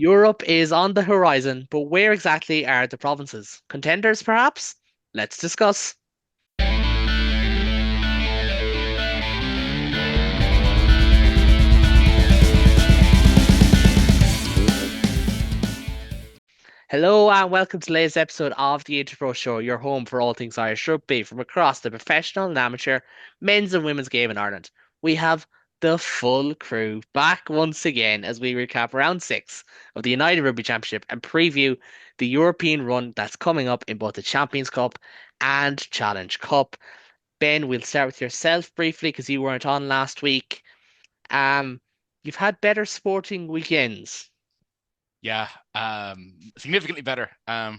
Europe is on the horizon, but where exactly are the provinces? Contenders, perhaps? Let's discuss. Hello and welcome to today's episode of the Interpro Show, your home for all things Irish rugby from across the professional and amateur men's and women's game in Ireland. We have the full crew back once again as we recap round six of the United Rugby Championship and preview the European run that's coming up in both the Champions Cup and Challenge Cup. Ben, we'll start with yourself briefly because you weren't on last week. Um, you've had better sporting weekends. Yeah, significantly better.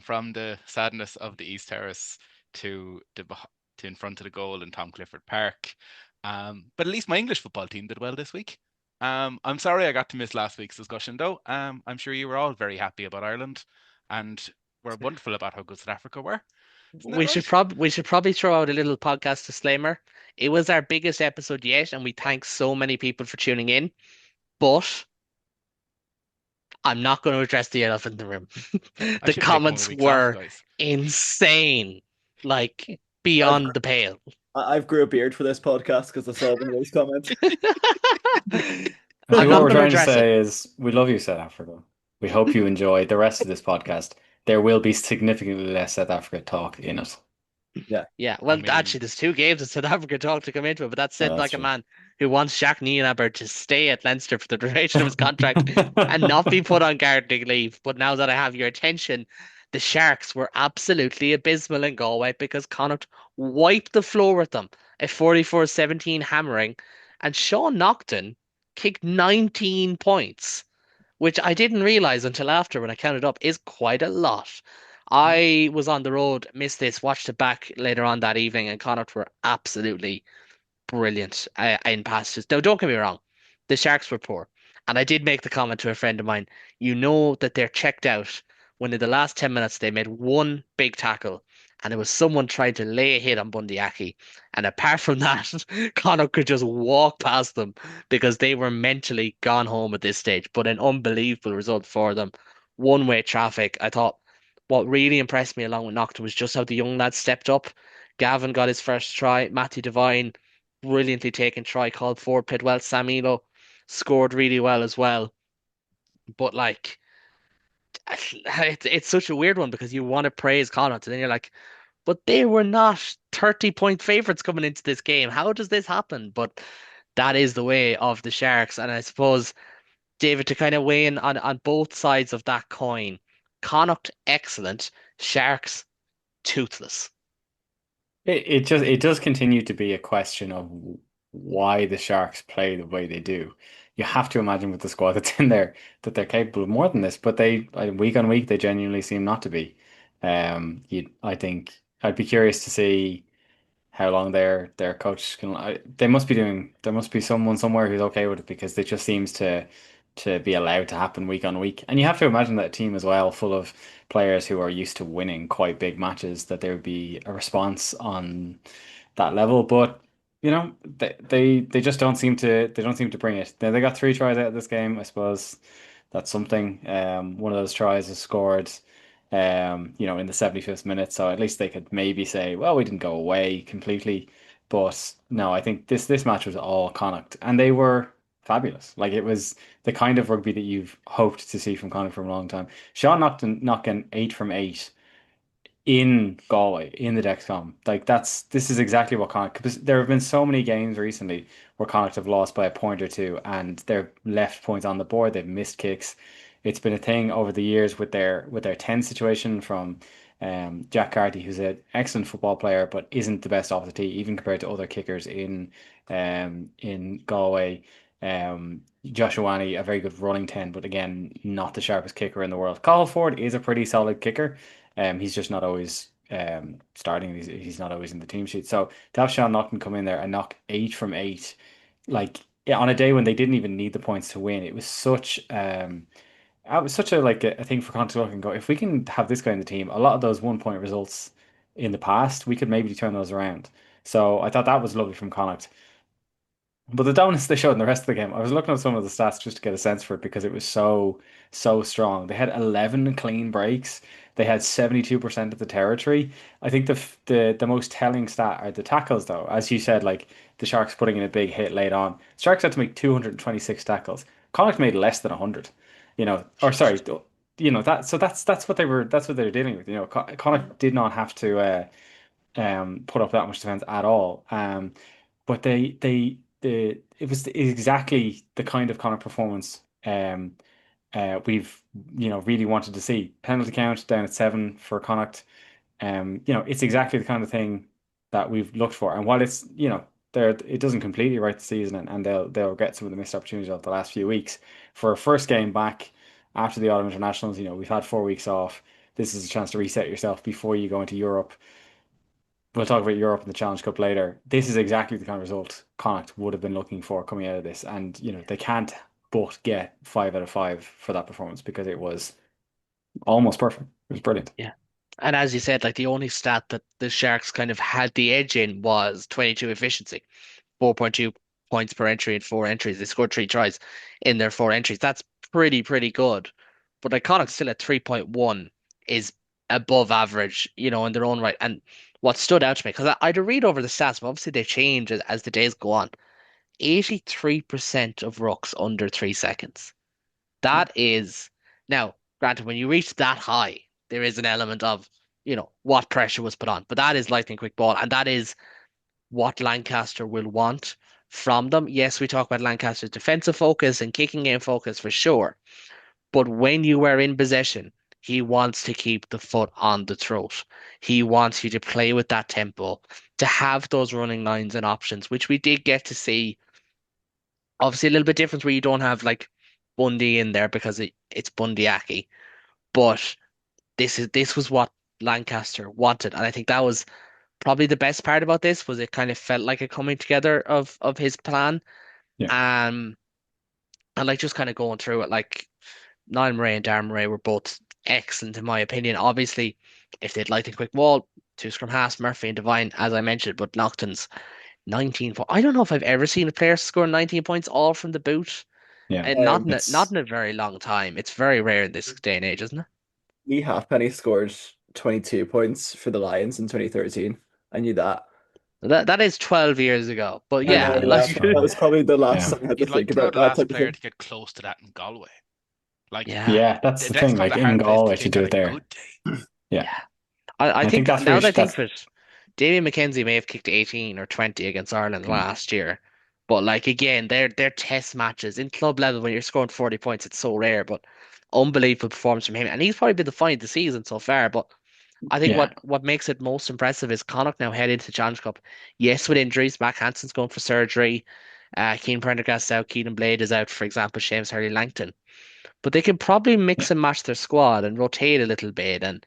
From the sadness of the East Terrace to to in front of the goal in Tom Clifford Park. But at least my English football team did well this week. I'm sorry I got to miss last week's discussion though. I'm sure you were all very happy about Ireland and were wonderful about how good South Africa were. Isn't that right? We should probably throw out a little podcast disclaimer. It was our biggest episode yet, and we thank so many people for tuning in. But I'm not going to address the elephant in the room. I The should take one of the comments weeks off, were guys. insane, like I've beyond the pale. I've grew a beard for this podcast because I saw one of those comments. I I'm think what not we're going to trying to address it. say is we love you, South Africa. We hope you enjoy the rest of this podcast. There will be significantly less South Africa talk in it. Yeah. Yeah, I well, actually, mean, there's two games in South Africa talk to come into it, but that's Oh, said that's like a true. man who wants Jacques Nienaber to stay at Leinster for the duration of his contract and not be put on gardening leave. But now that I have your attention, the Sharks were absolutely abysmal in Galway because Connacht wiped the floor with them, a 44-17 hammering, and Sean Nocton kicked 19 points, which I didn't realize until after when I counted up is quite a lot. I was on the road, missed this, watched it back later on that evening, and Connacht were absolutely brilliant in passes. Now, don't get me wrong, the Sharks were poor. And I did make the comment to a friend of mine, you know that they're checked out when in the last 10 minutes they made one big tackle and it was someone trying to lay a hit on Bundy Aki. And apart from that, Connacht could just walk past them because they were mentally gone home at this stage. But an unbelievable result for them. One-way traffic. I thought what really impressed me along with Knockton was just how the young lads stepped up. Gavin got his first try. Matthew Devine brilliantly taken try called forward, played well. Samilo scored really well as well. But like, it's such a weird one because you want to praise Connacht and then you're like, but they were not 30-point favorites coming into this game. How does this happen? But that is the way of the Sharks. And I suppose, David, to kind of weigh in on both sides of that coin, Connacht, excellent. Sharks, toothless. It does continue to be a question of why the Sharks play the way they do. You have to imagine with the squad that's in there that they're capable of more than this, but week on week they genuinely seem not to be. I think I'd be curious to see how long their coach can. They must be doing. There must be someone somewhere who's okay with it because it just seems to be allowed to happen week on week. And you have to imagine that a team as well, full of players who are used to winning quite big matches, that there would be a response on that level. But they just don't seem to bring it. They got three tries out of this game. I suppose that's something. One of those tries is scored in the 75th minute. So at least they could maybe say, well, we didn't go away completely. But no, I think this match was all Connacht, and they were fabulous. Like it was the kind of rugby that you've hoped to see from Connacht for a long time. Sean knocking 8 from 8 in Galway in the Dexcom. Like this is exactly what Connacht, because there have been so many games recently where Connacht have lost by a point or two and they've left points on the board, they've missed kicks. It's been a thing over the years with their 10 situation from Jack Carty, who's an excellent football player but isn't the best off the tee, even compared to other kickers in Galway. Joshua Wani, a very good running 10, but again, not the sharpest kicker in the world. Cathal Ford is a pretty solid kicker. He's just not always starting. He's not always in the team sheet. So to have Sean Naughton come in there and knock 8 from 8, like yeah, on a day when they didn't even need the points to win, it was such a thing for Conte to look and go, if we can have this guy in the team, a lot of those 1 point results in the past, we could maybe turn those around. So I thought that was lovely from Connacht. But the dominance they showed in the rest of the game, I was looking at some of the stats just to get a sense for it because it was so strong. They had 11 clean breaks. They had 72% of the territory. I think the most telling stat are the tackles, though. As you said, like the Sharks putting in a big hit late on. Sharks had to make 226 tackles. Connacht made less than 100. Or sorry, that. So that's what they were dealing with. Connacht did not have to put up that much defense at all. But it was exactly the kind of performance we've really wanted to see. Penalty count down at 7 for Connacht. It's exactly the kind of thing that we've looked for. And while it's there, it doesn't completely right the season, and they'll get some of the missed opportunities of the last few weeks. For a first game back after the autumn internationals, we've had 4 weeks off. This is a chance to reset yourself before you go into Europe. We'll talk about Europe and the Challenge Cup later. This is exactly the kind of result Connacht would have been looking for coming out of this. And, they can't but get 5 out of 5 for that performance because it was almost perfect. It was brilliant. Yeah. And as you said, like the only stat that the Sharks kind of had the edge in was 22 efficiency, 4.2 points per entry in 4 entries. They scored 3 tries in their 4 entries. That's pretty good. But Connacht still at 3.1 is above average, in their own right. And what stood out to me, because I had to read over the stats, but obviously they change as the days go on. 83% of rucks under 3 seconds. That is now, granted, when you reach that high, there is an element of, what pressure was put on. But that is lightning quick ball, and that is what Lancaster will want from them. Yes, we talk about Lancaster's defensive focus and kicking game focus for sure. But when you are in possession, he wants to keep the foot on the throat. He wants you to play with that tempo, to have those running lines and options, which we did get to see. Obviously, a little bit different where you don't have like Bundy in there because it's Bundyaki. But this was what Lancaster wanted, and I think that was probably the best part about this was it kind of felt like a coming together of his plan. Yeah. Um, and like just kind of going through it, like Niall Murray and Darren Murray were both excellent in my opinion. Obviously, if they'd like to quick wall, two scrum halves, Murphy and Devine, as I mentioned, but Naughton's 19 points. I don't know if I've ever seen a player score 19 points all from the boot. Yeah. And not in not It's in a very long time. It's very rare in this day and age, isn't it? Lee Halfpenny scored 22 points for the Lions in 2013. I knew that. That is 12 years ago. But I yeah, know, Yeah, yeah. that's like That fine. was probably the last Yeah. thing I had to You'd like think to know about the that last type of player thing. to get close to that in Galway. Like, yeah, Yeah, that's the let's thing. go to Like the in hard place to Galway to think do on it a there. good day. Yeah. yeah. I And I think think that's now where that I think that's of it, Damien McKenzie may have kicked 18 or 20 against Ireland mm, last year. But like again, they're test matches in club level when you're scoring 40 points, it's so rare, but unbelievable performance from him. And he's probably been the find of the season so far. But I think yeah. what makes it most impressive is Connacht now head into the Challenge Cup. Yes, with injuries, Mac Hansen's going for surgery. Keane Prendergast's out, Keaton Blade is out, for example, James Hurley Langton. But they can probably Yeah. mix and match their squad and rotate a little bit. And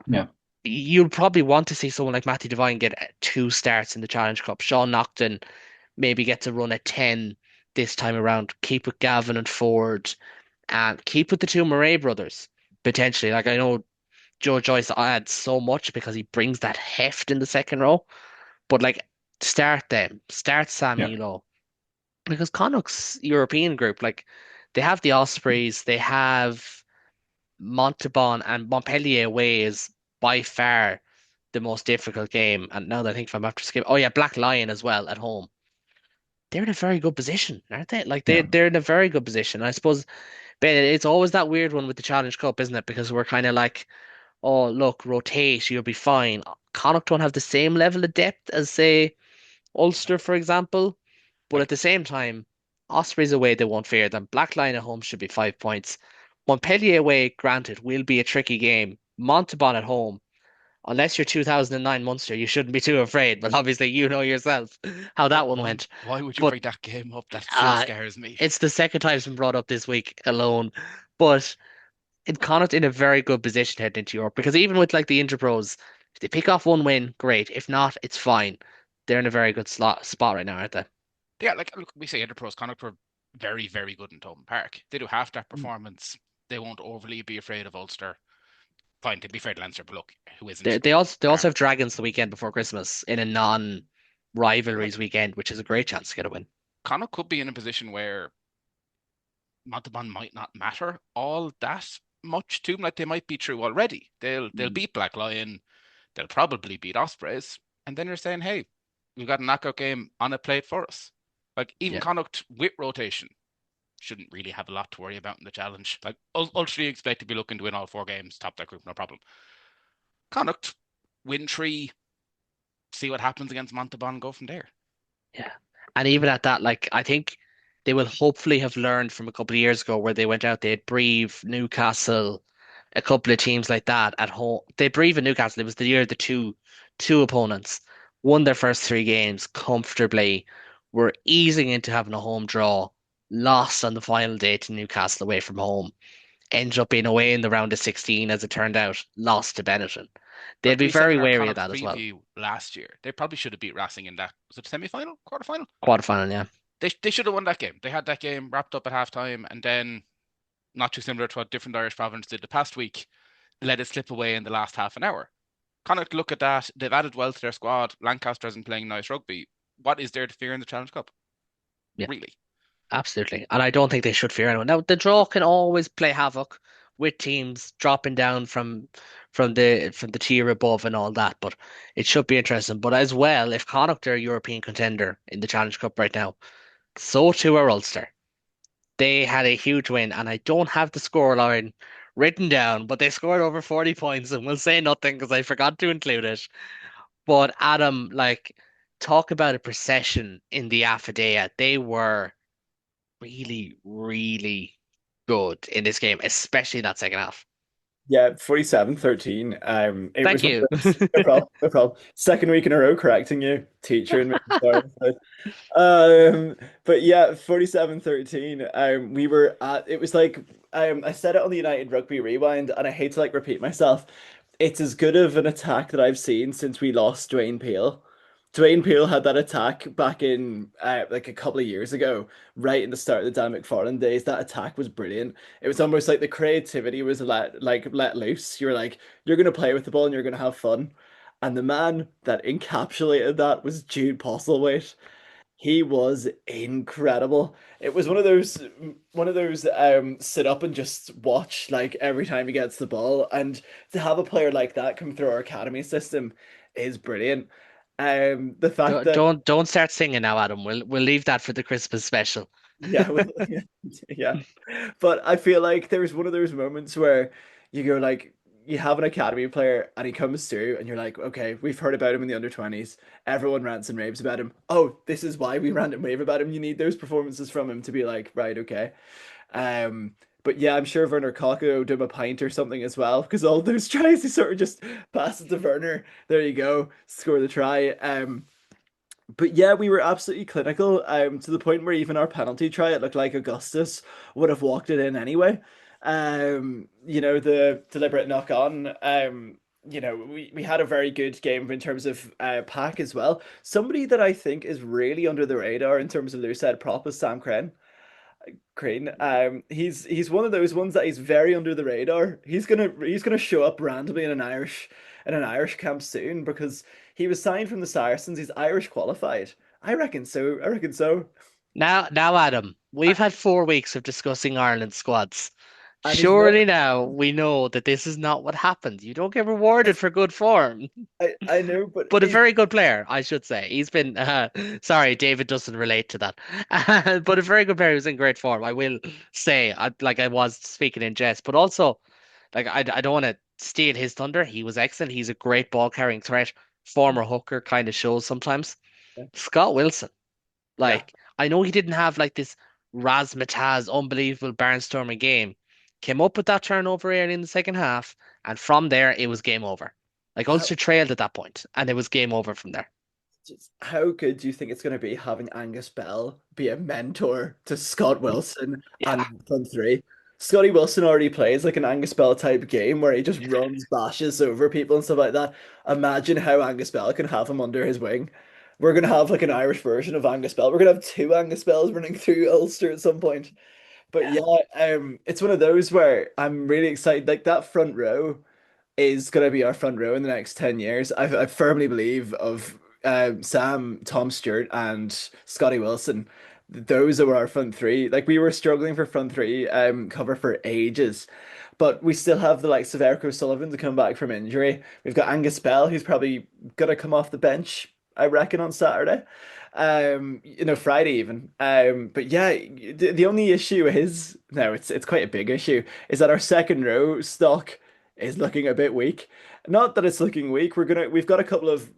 Yeah. you'll probably want to see someone like Matthew Devine get 2 starts in the Challenge Cup. Sean Naughton maybe gets a run at 10 this time around. Keep with Gavin and Ford, and keep with the two Murray brothers potentially. Like I know Joe Joyce adds so much because he brings that heft in the second row. But like start them, start Yeah. Sammy Lowe. Because Connacht's European group, like they have the Ospreys, they have Montauban and Montpellier away is by far the most difficult game. And now that I think if I'm after skip, oh yeah, Black Lion as well at home. They're in a very good position, aren't they? Like Yeah. they're in a very good position. I suppose, Ben, it's always that weird one with the Challenge Cup, isn't it? Because we're kind of like, oh look, rotate, you'll be fine. Connacht don't have the same level of depth as say Ulster, for example. But Like, at the same time, Ospreys away, they won't fear them. Black Line at home should be 5 points. Montpellier away, granted, will be a tricky game. Montauban at home, unless you're 2009 Munster, you shouldn't be too afraid. But obviously, you know yourself how that one why went. why would you But bring that game up? That still uh, scares me. it's the second time it's been brought up this week alone. But in Connacht in a very good position heading into Europe because even with like the Interpros, if they pick off one win, great. If not, it's fine. They're in a very good spot right now, aren't they? Yeah, like look, we say Interpros, Connacht were very, very good in Tobin Park. They do half that performance. They won't overly be afraid of Ulster. Fine, they'd be afraid of Leinster, but look, who They isn't? they also they also Um, have Dragons the weekend before Christmas in a non-rivalries weekend, which is a great chance to get a win. Connacht could be in a position where Montalban might not matter all that much to them. Like they might be through already. They'll Mm. beat Black Lion. They'll probably beat Ospreys. And then you're saying, hey, we've got a knockout game on a plate for us. Like even Yeah. Connacht with rotation shouldn't really have a lot to worry about in the challenge. Like ultimately expect to be looking to win all 4 games, top that group, no problem. Connacht win 3, see what happens against Montalban, go from there. Yeah. And even at that, like I think they will hopefully have learned from a couple of years ago where they went out, they had Brive, Newcastle, a couple of teams like that at home. They Brive and Newcastle, it was the year the two opponents won their first 3 games comfortably, were easing into having a home draw, lost on the final day to Newcastle away from home, ended up being away in the round of 16 as it turned out, lost to Benetton. They'd Like be we said very in our wary of Connacht that as well. preview last year, they probably should have beat Racing in that. Was it semi-final, quarter-final? Quarterfinal, yeah. They should have won that game. They had that game wrapped up at halftime, and then not too similar to what different Irish province did the past week, let it slip away in the last half an hour. Connacht look at that. They've added well to their squad. Lancaster isn't playing nice rugby. What is there to fear in the Challenge Cup? Yeah. Really? Absolutely. And I don't think they should fear anyone. Now, the draw can always play havoc with teams dropping down from the tier above and all that, but it should be interesting. But as well, if Connacht are a European contender in the Challenge Cup right now, so too are Ulster. They had a huge win, and I don't have the scoreline written down, but they scored over 40 points, and we'll say nothing because I forgot to include it. But Adam, like, talk about a procession in the Affidea. They were really, really good in this game, especially that second half. Yeah, 47-13. It Thank was one you. of those, no problem, no problem. Second week in a row correcting you, teacher, and making sorry. But yeah, 47-13. We were at, it was like, I said it on the United Rugby Rewind, and I hate to like repeat myself. It's as good of an attack that I've seen since we lost Dwayne Peel. Dwayne Peel had that attack back in like a couple of years ago, right in the start of the Dan McFarland days. That attack was brilliant. It was almost like the creativity was let loose. You're like, you're gonna play with the ball and you're gonna have fun. And the man that encapsulated that was Jude Postlewaite. He was incredible. It was one of those sit up and just watch like every time he gets the ball. And to have a player like that come through our academy system is brilliant. The fact Don't that don't don't start singing now, Adam. We'll leave that for the Christmas special. yeah, yeah, yeah. But I feel like there's one of those moments where you go like you have an academy player and he comes through and you're like, okay, we've heard about him in the under 20s. Everyone rants and raves about him. Oh, this is why we rant and rave about him. You need those performances from him to be like, right, okay. Um, but yeah, I'm sure Werner Kaka owed him a pint or something as well, because all those tries he sort of just passes to Werner. There you go, score the try. But yeah, we were absolutely clinical, to the point where even our penalty try, it looked like Augustus would have walked it in anyway. The deliberate knock on. We had a very good game in terms of pack as well. Somebody that I think is really under the radar in terms of loose head prop is Sam Crane. He's one of those ones that he's very under the radar. He's gonna show up randomly in an Irish camp soon because he was signed from the Saracens. He's Irish qualified. I reckon so. I reckon so. Now, Adam, A- we've had 4 weeks of discussing Ireland squads. And he's not. Surely now we know that this is not what happens. You don't get rewarded for good form. I know, but But a very good player, I should say. He's been, sorry, David doesn't relate to that. But a very good player who's in great form. I will say, like I was speaking in jest, but also, like I don't want to steal his thunder. He was excellent. He's a great ball carrying threat. Former hooker kind of shows sometimes. Scott Wilson, yeah. like I know he didn't have like this razzmatazz, unbelievable barnstorming game. Came up with that turnover early in the second half, and from there it was game over. Like How Ulster trailed at that point, and it was game over from there. how good do you think it's going to be having Angus Bell be a mentor to Scott Wilson Yeah. and front three? Scotty Wilson already plays like an Angus Bell type game where he just runs, bashes over people and stuff like that. Imagine how Angus Bell can have him under his wing. We're gonna have like an Irish version of Angus Bell. We're gonna have two Angus Bells running through Ulster at some point. But Yeah. yeah, it's one of those where I'm really excited. Like that front row is going to be our front row in the next 10 years. I firmly believe of Sam, Tom Stewart, and Scotty Wilson. those are our front three. Like we were struggling for front three cover for ages. But we still have the likes of Eric O'Sullivan to come back from injury. We've got Angus Bell, who's probably gonna come off the bench, I reckon, on Saturday. Friday even. But yeah, the only issue is no, it's quite a big issue, is that our second row stock is looking a bit weak. Not that it's looking weak. We've got a couple of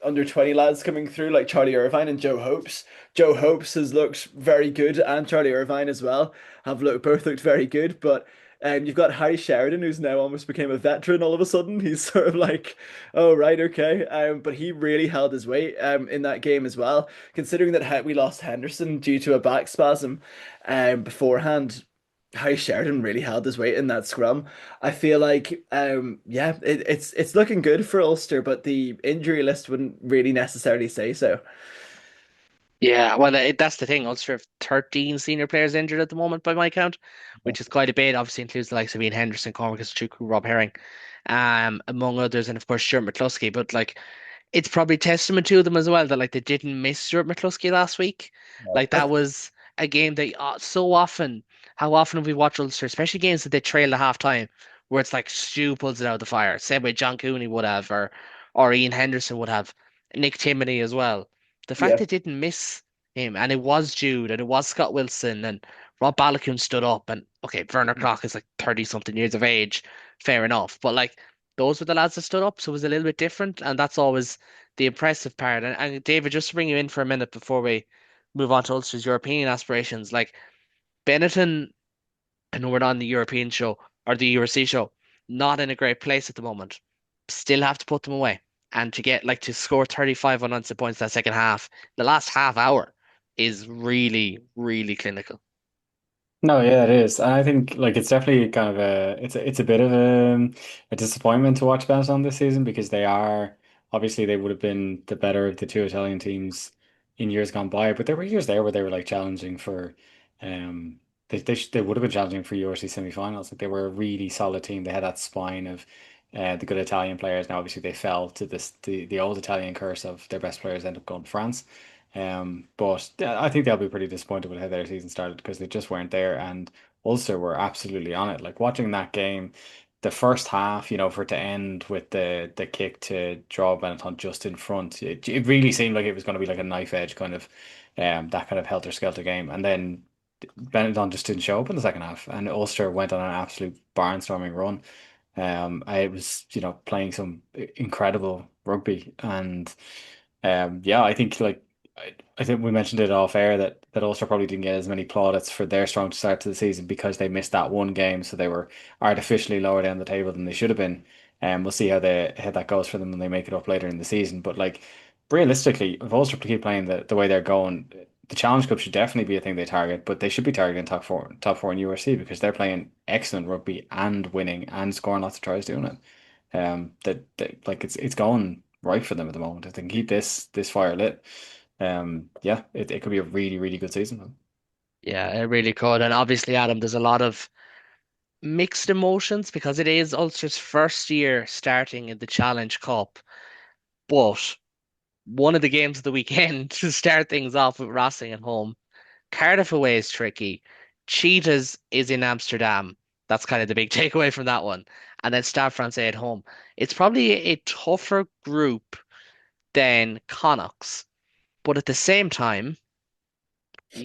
under 20 lads coming through, like Charlie Irvine and Joe Hopes. Joe Hopes has looked very good, and Charlie Irvine as well have both looked very good. But you've got Harry Sheridan, who's now almost became a veteran all of a sudden. He's sort of like, oh right, okay. But he really held his weight in that game as well, considering that we lost Henderson due to a back spasm beforehand. Harry Sheridan really held his weight in that scrum. I feel like, yeah, it's looking good for Ulster, but the injury list wouldn't really necessarily say so. Yeah, well, that's the thing. Ulster have 13 senior players injured at the moment by my count, which is quite a bit. Obviously includes the likes of Ian Henderson, Cormac Chuku, Rob Herring, among others, and of course Stuart McCluskey. But like, it's probably testament to them as well that like they didn't miss Stuart McCluskey last week. No. Like that was a game that so often, how often have we watched Ulster, especially games that they trail at half time, where it's like Stu pulls it out of the fire. Same way John Cooney would have, or Ian Henderson would have, Nick Timoney as well. The fact Yeah. they didn't miss him, and it was Jude, and it was Scott Wilson, and Rob Balogun stood up, and okay, Werner Kroc is like 30 something years of age, fair enough, but like those were the lads that stood up, so it was a little bit different, and that's always the impressive part. And David, just to bring you in for a minute before we move on to Ulster's European aspirations, like Benetton, I know we're not on the European show or the URC show, not in a great place at the moment. Still have to put them away. And to get like to score 35 unanswered points that second half, the last half hour is really, really clinical. No, yeah, it is. And I think like it's definitely kind of it's a bit of a disappointment to watch Benetton this season because they are obviously they would have been the better of the two Italian teams in years gone by, but there were years there where they were like challenging for they would have been challenging for URC semi-finals. Like they were a really solid team. They had that spine of the good Italian players. Now obviously they fell to the old Italian curse of their best players end up going to France. But yeah, I think they'll be pretty disappointed with how their season started because they just weren't there, and Ulster were absolutely on it. Like watching that game, the first half, for it to end with the kick to draw Benetton just in front, it really seemed like it was going to be like a knife edge kind of that kind of helter-skelter game, and then Benetton just didn't show up in the second half, and Ulster went on an absolute barnstorming run. I was, playing some incredible rugby, and yeah, I think like I think we mentioned it off air that Ulster probably didn't get as many plaudits for their strong start to the season because they missed that one game, so they were artificially lower down the table than they should have been. And we'll see how that goes for them when they make it up later in the season. But like realistically, if Ulster keep playing the way they're going, the Challenge Cup should definitely be a thing they target, but they should be targeting top four in URC because they're playing excellent rugby and winning and scoring lots of tries doing it. That like it's going right for them at the moment. If they can keep this fire lit, yeah, it could be a really, really good season. Yeah, it really could. And obviously, Adam, there's a lot of mixed emotions because it is Ulster's first year starting in the Challenge Cup. But one of the games of the weekend to start things off with Racing at home. Cardiff away is tricky. Cheetahs is in Amsterdam. That's kind of the big takeaway from that one. And then Stade Francais at home. It's probably a tougher group than Connacht's. But at the same time,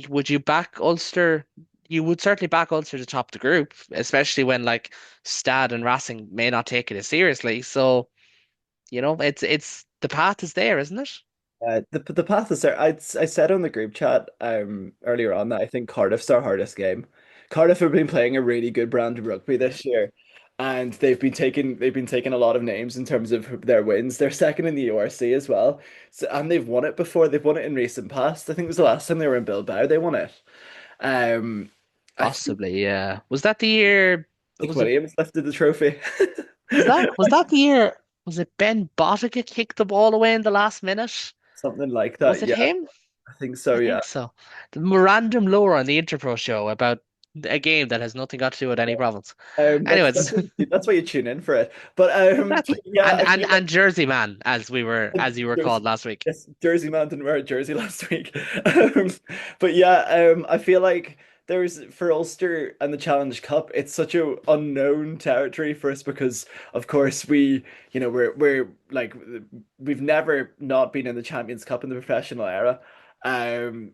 would you back Ulster? You would certainly back Ulster to top the group, especially when like Stad and Racing may not take it as seriously. So, it's the path is there, isn't it? The path is there. I said on the group chat earlier on that I think Cardiff's our hardest game. Cardiff have been playing a really good brand of rugby this year, and they've been taking a lot of names in terms of their wins. They're second in the URC as well, so and they've won it before. They've won it in recent past. I think it was the last time they were in Bilbao. They won it. Um, I think Possibly, yeah. Was that the year? Nick Was it? Williams lifted the trophy. Was that the year? Was it Ben Bottica kicked the ball away in the last minute? Something like Was that. it Yeah, him? I think so. I Yeah. think so. The random lore on the Interpro show about a game that has nothing got to do with any province. That's Anyways, that's why you tune in for it. But exactly. yeah, And I and feel and Jersey man, as you were like called last week. yes, Jersey man didn't wear a jersey last week. But yeah, I feel like there's for Ulster and the Challenge Cup, it's such a unknown territory for us because, of course, we're like we've never not been in the Champions Cup in the professional era.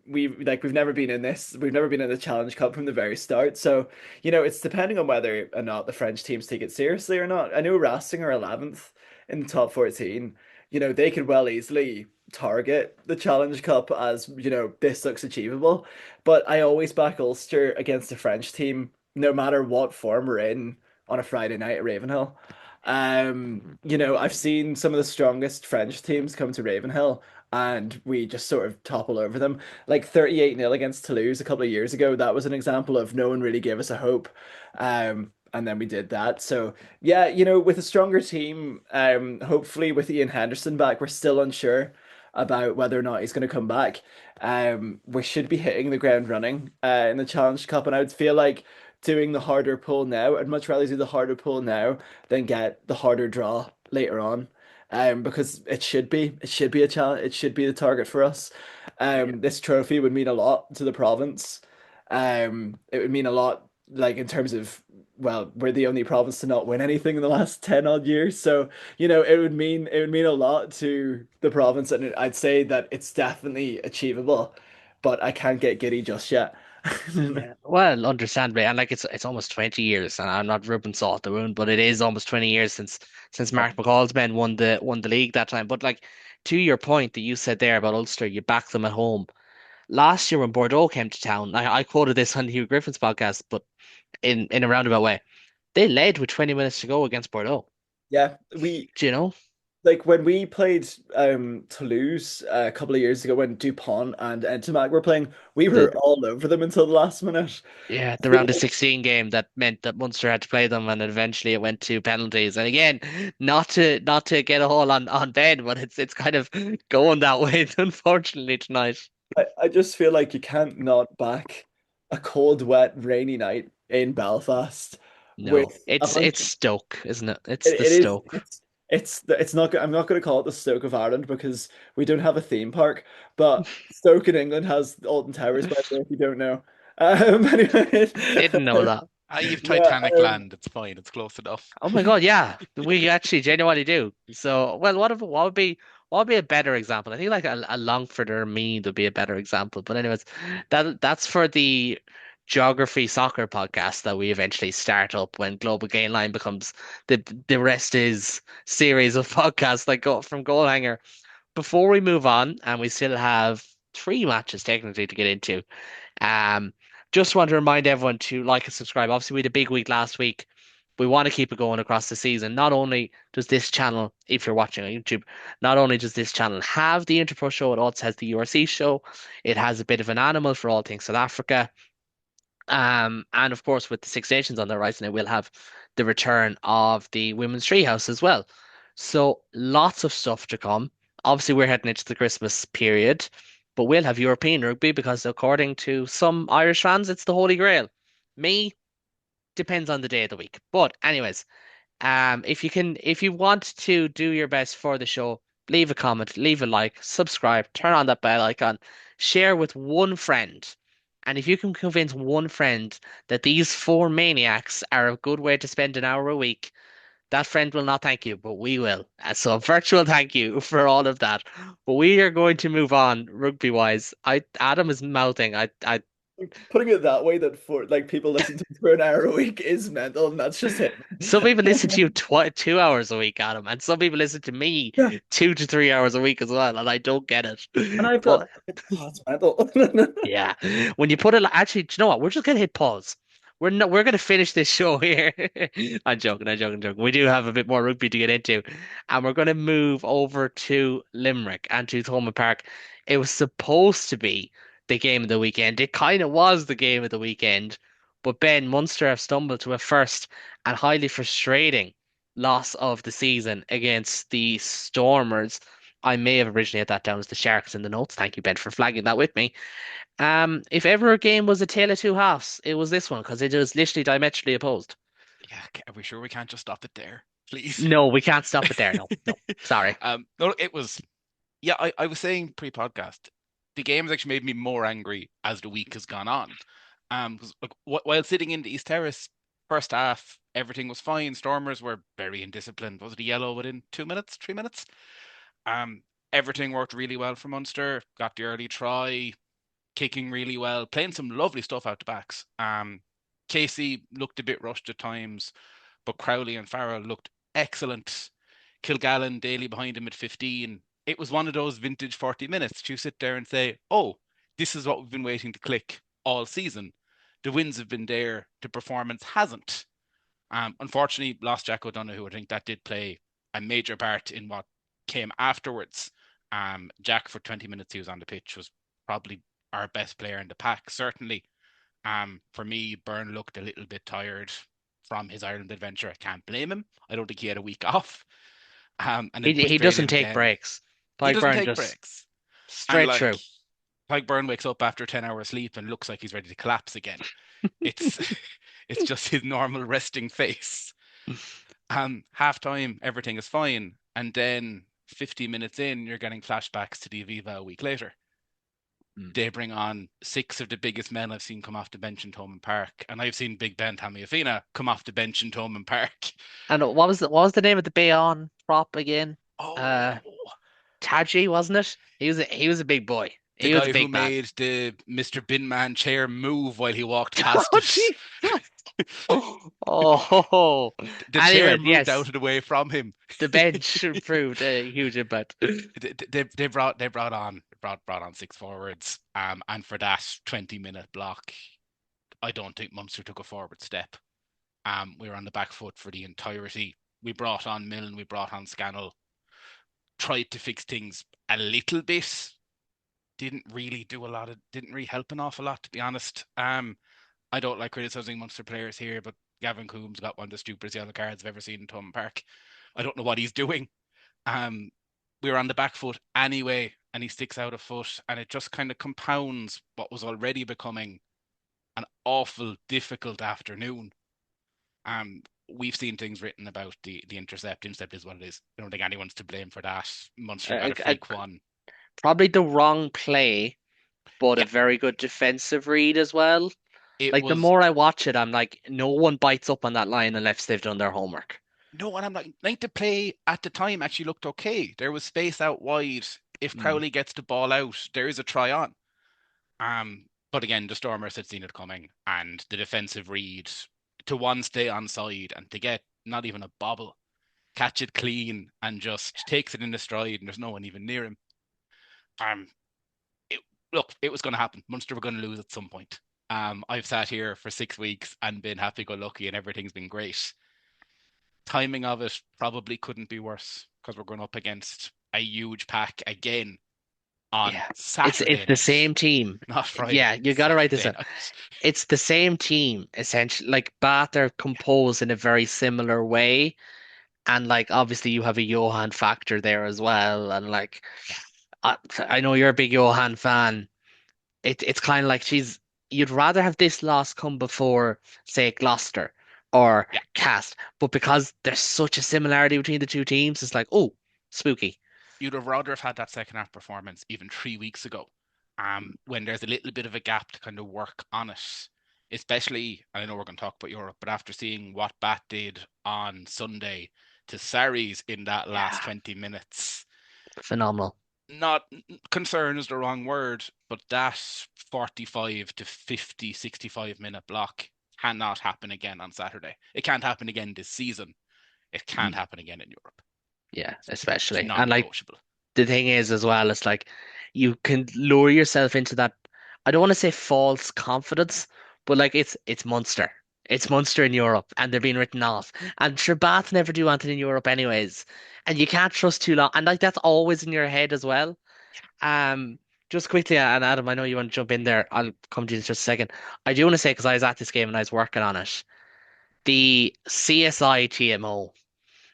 We've never been in this. We've never been in the Challenge Cup from the very start. So, it's depending on whether or not the French teams take it seriously or not. I know Racing are 11th in the top 14. They could well easily target the Challenge Cup as, this looks achievable. But I always back Ulster against a French team, no matter what form we're in on a Friday night at Ravenhill. I've seen some of the strongest French teams come to Ravenhill and we just sort of topple over them. Like 38-0 against Toulouse a couple of years ago, that was an example of no one really gave us a hope. And then we did that. So yeah, with a stronger team, hopefully with Ian Henderson back, we're still unsure about whether or not he's going to come back. We should be hitting the ground running in the Challenge Cup, and I would feel like doing the harder pull now. I'd much rather do the harder pull now than get the harder draw later on. Because it should be a challenge. It should be the target for us. Yeah. This trophy would mean a lot to the province. It would mean a lot, like in terms of, well, we're the only province to not win anything in the last 10 odd years. So, it would mean a lot to the province, and I'd say that it's definitely achievable, but I can't get giddy just yet. Yeah, well, understandably, and like it's almost 20 years, and I'm not rubbing salt in the wound, but it is almost 20 years since Mark McCall's men won the league that time. But like to your point that you said there about Ulster, you back them at home. Last year when Bordeaux came to town, I quoted this on Hugh Griffin's podcast, but in a roundabout way, they led with 20 minutes to go against Bordeaux. Yeah, we Do you know? like when we played Toulouse a couple of years ago when Dupont and Entomac were playing, we The were all over them until the last minute. Yeah, the round of 16 game that meant that Munster had to play them, and eventually it went to penalties. And again, not to get a hole on Ben, but it's kind of going that way, unfortunately, tonight. I just feel like you can't not back a cold, wet, rainy night in Belfast No, with a it's bunch. Stoke, isn't it? It's It, the it is. Stoke. It's not. I'm not going to call it the Stoke of Ireland because we don't have a theme park. But Stoke in England has Alton Towers, by the way, if you don't know. Anyway, Didn't know that. You've yeah. Titanic Land. It's fine. It's close enough. Oh my God, yeah, we actually genuinely do. So, well, what would be a better example? I think like a Longford or Meath would be a better example. But anyways, that's for the geography soccer podcast that we eventually start up when Global Gain Line becomes the rest is series of podcasts like go from Goal Hanger. Before we move on, and we still have three matches technically to get into. Um, just want to remind everyone to like and subscribe. Obviously, we had a big week last week. We want to keep it going across the season. Not only does this channel, if you're watching on YouTube, not only does this channel have the Interpro show, it also has the URC show. It has a bit of an animal for all things South Africa. And of course, with the Six Nations on the horizon, it will have the return of the Women's Treehouse as well. So lots of stuff to come. Obviously, we're heading into the Christmas period, but we'll have European rugby because according to some Irish fans, it's the Holy Grail. Me, depends on the day of the week. But anyways, if you want to do your best for the show, leave a comment, leave a like, subscribe, turn on that bell icon, share with one friend. And if you can convince one friend that these four maniacs are a good way to spend an hour a week, that friend will not thank you, but we will. So a virtual thank you for all of that. But we are going to move on rugby wise. Adam is mouthing. I Putting it that way, that for like people listen to it for an hour a week is mental, and that's just it. Some people listen to you 2 hours a week, Adam, and some people listen to me Yeah, 2 to 3 hours a week as well, and I don't get it. and I've got But it's mental. yeah, when you put it, actually, do you know what? We're just gonna hit pause. We're gonna finish this show here. I'm joking, I'm joking, I'm joking. We do have a bit more rugby to get into, and we're gonna move over to Limerick and to Thomond Park. It was supposed to be the game of the weekend. It kind of was the game of the weekend, but Ben Munster have stumbled to a first and highly frustrating loss of the season against the Stormers. I may have originally had that down as the Sharks in the notes. Thank you, Ben, for flagging that with me. If ever a game was a tale of two halves, it was this one because it was literally diametrically opposed. Yeah, are we sure we can't just stop it there, please? No, we can't stop it there. No, no, sorry. No, it was. Yeah, I was saying pre-podcast, the game has actually made me more angry as the week has gone on. Because like, while sitting in the East Terrace, first half, everything was fine. Stormers were very indisciplined. Was it a yellow within 2 minutes, 3 minutes? Um, Everything worked really well for Munster. Got the early try, kicking really well, playing some lovely stuff out the backs. Casey looked a bit rushed at times, but Crowley and Farrell looked excellent. Kilgallen, Daly behind him at 15. It was one of those vintage 40 minutes. You sit there and say, oh, this is what we've been waiting to click all season. The wins have been there, the performance hasn't. Unfortunately, lost Jack O'Donoghue. I think that did play a major part in what came afterwards. Jack, for 20 minutes he was on the pitch, was probably our best player in the pack, certainly. For me, Byrne looked a little bit tired from his Ireland adventure. I can't blame him. I don't think he had a week off. And then He put he straight doesn't in take again. breaks. He Like doesn't Byrne take just breaks. And straight through. like Byrne wakes up after 10 hours sleep and looks like he's ready to collapse again. It's it's just his normal resting face. Half time, everything is fine. And then 50 minutes in, you're getting flashbacks to the Aviva a week later. They bring on six of the biggest men I've seen come off the bench in Thomond Park. And I've seen Big Ben Tamiafina come off the bench in Thomond Park. And what was the name of the Bayonne prop again? Oh, Uh, Tadji, wasn't it? He was a big boy. the He was a guy who big man. made the Mr. Binman chair move while he walked past Oh, it. Jesus Christ. Oh, The chair anyways, moved yes, out of the way from him. the bench proved a huge impact. They brought on six forwards. And for that 20-minute block, I don't think Munster took a forward step. We were on the back foot for the entirety. We brought on Milne, we brought on Scannell, tried to fix things a little bit. Didn't really help an awful lot, to be honest. I don't like criticising Munster players here, but Gavin Coombs got one of the stupidest yellow cards I've ever seen in Thomond Park. I don't know what he's doing. Um, we were on the back foot anyway, and he sticks out a foot, and it just kind of compounds what was already becoming an awful, difficult afternoon. We've seen things written about the intercept. Intercept is what it is. I don't think anyone's to blame for that. Munster got a Uh, freak one. Probably the wrong play, but a Yeah, very good defensive read as well. it Like the was. more I watch it, I'm like, no one bites up on that line unless they've done their homework. No, and I'm like the play at the time actually looked okay. There was space out wide. If Mm. Crowley gets the ball out, there is a try on. But again, the Stormers had seen it coming, and the defensive read to one stay onside and to get not even a bobble, catch it clean, and just takes it in the stride, and there's no one even near him. Um, Look, it was going to happen. Munster were going to lose at some point. I've sat here for 6 weeks and been happy-go-lucky, and everything's been great. Timing of it probably couldn't be worse because we're going up against a huge pack again on Yeah, it's Saturday the night, same team. not Friday, Yeah, you got to write this Saturday down. night. It's the same team essentially. Like Bath are composed in a very similar way, and like obviously you have a Johan factor there as well. And like Yeah, I know you're a big Johan fan. It's kind of like you'd rather have this loss come before, say, Gloucester or yeah. Cast, but because there's such a similarity between the two teams, it's like, oh, spooky. You'd have rather have had that second half performance even 3 weeks ago, when there's a little bit of a gap to kind of work on it. Especially, I know we're going to talk about Europe, but after seeing what Bat did on Sunday to Saris in that last Yeah, 20 minutes, phenomenal. not concern is the wrong word, but that 45 to 50, 65-minute block cannot happen again on Saturday. It can't happen again this season. It can't Mm. happen again in Europe. Yeah, It's especially. And like non-negotiable. the thing is as well, it's like you can lower yourself into that. I don't want to say false confidence, but like it's Munster. It's Munster in Europe, and they're being written off. And sure, Bath never do anything in Europe anyways, and you can't trust too long. And like that's always in your head as well. Um, just quickly, and Adam, I know you want to jump in there. I'll come to you in just a second. I do want to say because I was at this game and I was working on it, the CSI TMO,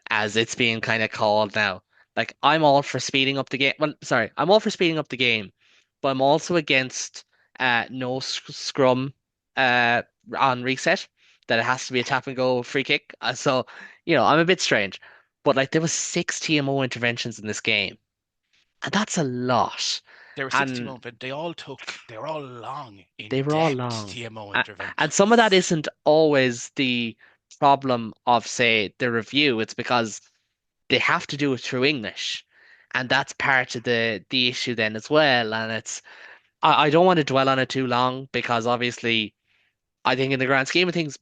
as it's being kind of called now. Like I'm all for speeding up the game. Well, sorry, I'm all for speeding up the game, but I'm also against no scrum uh on reset. That it has to be a tap and go free kick. So, I'm a bit strange. But like there was six TMO interventions in this game, and that's a lot. There were 60 And moments, but they were all long, they were all in-depth long. TMO And some of that interventions. isn't always the problem of, say, the review. It's because they have to do it through English. And that's part of the issue then as well. And I don't want to dwell on it too long because obviously I think in the grand scheme of things,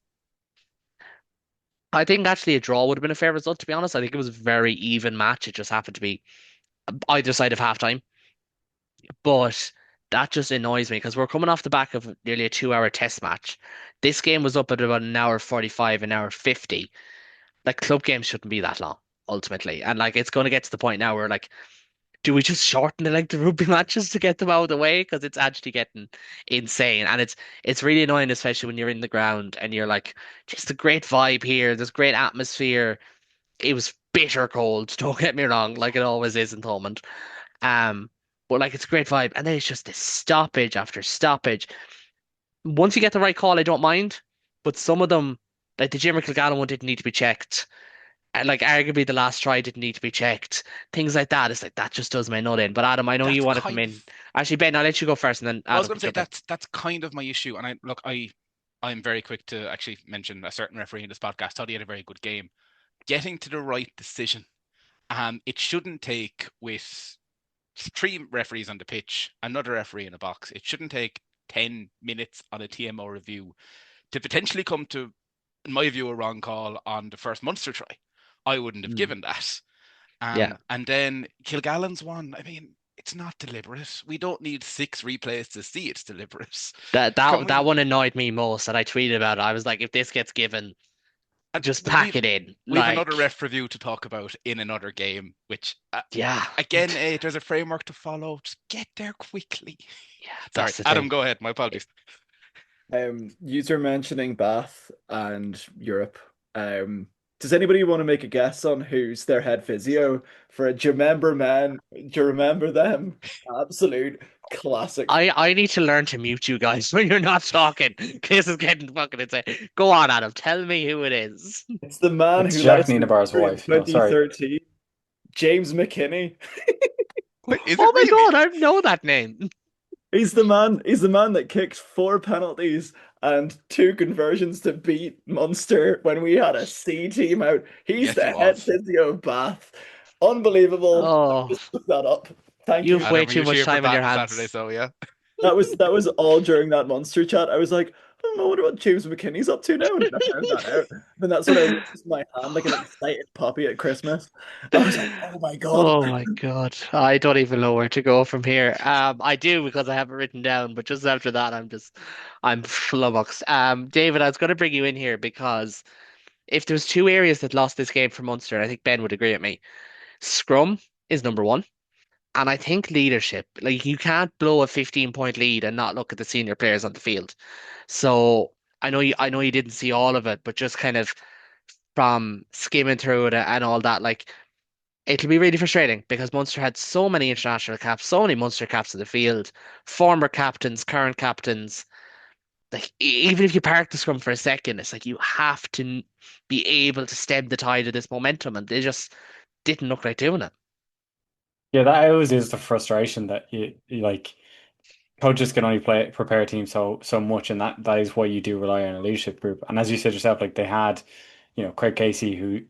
I think actually a draw would have been a fair result, to be honest. I think it was a very even match. It just happened to be either side of halftime. But that just annoys me because we're coming off the back of nearly a 2 hour test match. This game was up at about an hour 45, an hour 50. Like club games shouldn't be that long, ultimately. And like it's going to get to the point now where like, do we just shorten the length of rugby matches to get them out of the way? Because it's actually getting insane. And it's really annoying, especially when you're in the ground and you're like, just a great vibe here. There's great atmosphere. It was bitter cold, don't get me wrong, like it always is in Thomond. Um, but like it's a great vibe, and then it's just this stoppage after stoppage. Once you get the right call, I don't mind, but some of them, like the Jimmer Kilgallen one, didn't need to be checked. And like arguably the last try didn't need to be checked. Things like that. It's like that just does my nut in. But Adam, I know you That's want to come kind of in. Actually, Ben, I'll let you go first, and then I was Adam going can to say jump in. that's kind of my issue. And I'm very quick to actually mention a certain referee in this podcast. Thought he had a very good game, getting to the right decision. It shouldn't take with three referees on the pitch, another referee in a box. It shouldn't take 10 minutes on a TMO review to potentially come to, in my view, a wrong call on the first Munster try. I wouldn't have Mm. given that. Yeah, And then Kilgallen's one, I mean, it's not deliberate. We don't need 6 replays to see it's deliberate. that Can that that we? one annoyed me most, and I tweeted about it. I was like, if this gets given, just But pack it in. we've another Like, ref review to talk about in another game, which yeah, again, there's a framework to follow. Just get there quickly. yeah, Sorry, that's the Adam, thing. go ahead. My apologies. User mentioning Bath and Europe. Does anybody want to make a guess on who's their head physio for a Do you remember man? Do you remember them? Absolute classic. I need to learn to mute you guys when you're not talking. This is getting fucking insane. Go on, Adam. Tell me who it is. It's the man It's who led Jack us to Nienaber's victory in wife. No, sorry. 2013, James McKinney. Wait, is it Oh my really? God, I know that name. He's the man that kicked 4 penalties and 2 conversions to beat Munster when we had a C team out. He's Yes, he the head was. physio of Bath. Unbelievable. I Oh, just looked that up. Thank you've you. way Adam, are too you much cheering for time on your Bath on Saturday? hands. So yeah. That was all during that Munster chat. I was like, I wonder what James McKinney's up to now. And then I found that out. Then that's when I raised my hand like an excited puppy at Christmas. I was like, oh my God. Oh my God. I don't even know where to go from here. I do because I have it written down, but just after that, I'm flummoxed. David, I was going to bring you in here because if there's two areas that lost this game for Munster, I think Ben would agree with me. Scrum is number one. And I think leadership, like you can't blow a 15-point lead and not look at the senior players on the field. So I know you didn't see all of it, but just kind of from skimming through it and all that, like it'll be really frustrating because Munster had so many international caps, so many Munster caps in the field, former captains, current captains. Like even if you park the scrum for a second, it's like you have to be able to stem the tide of this momentum, and they just didn't look like doing it. Yeah, that always is the frustration that you like coaches can only prepare a team so much, and that is why you do rely on a leadership group. And as you said yourself, like they had, Craig Casey, who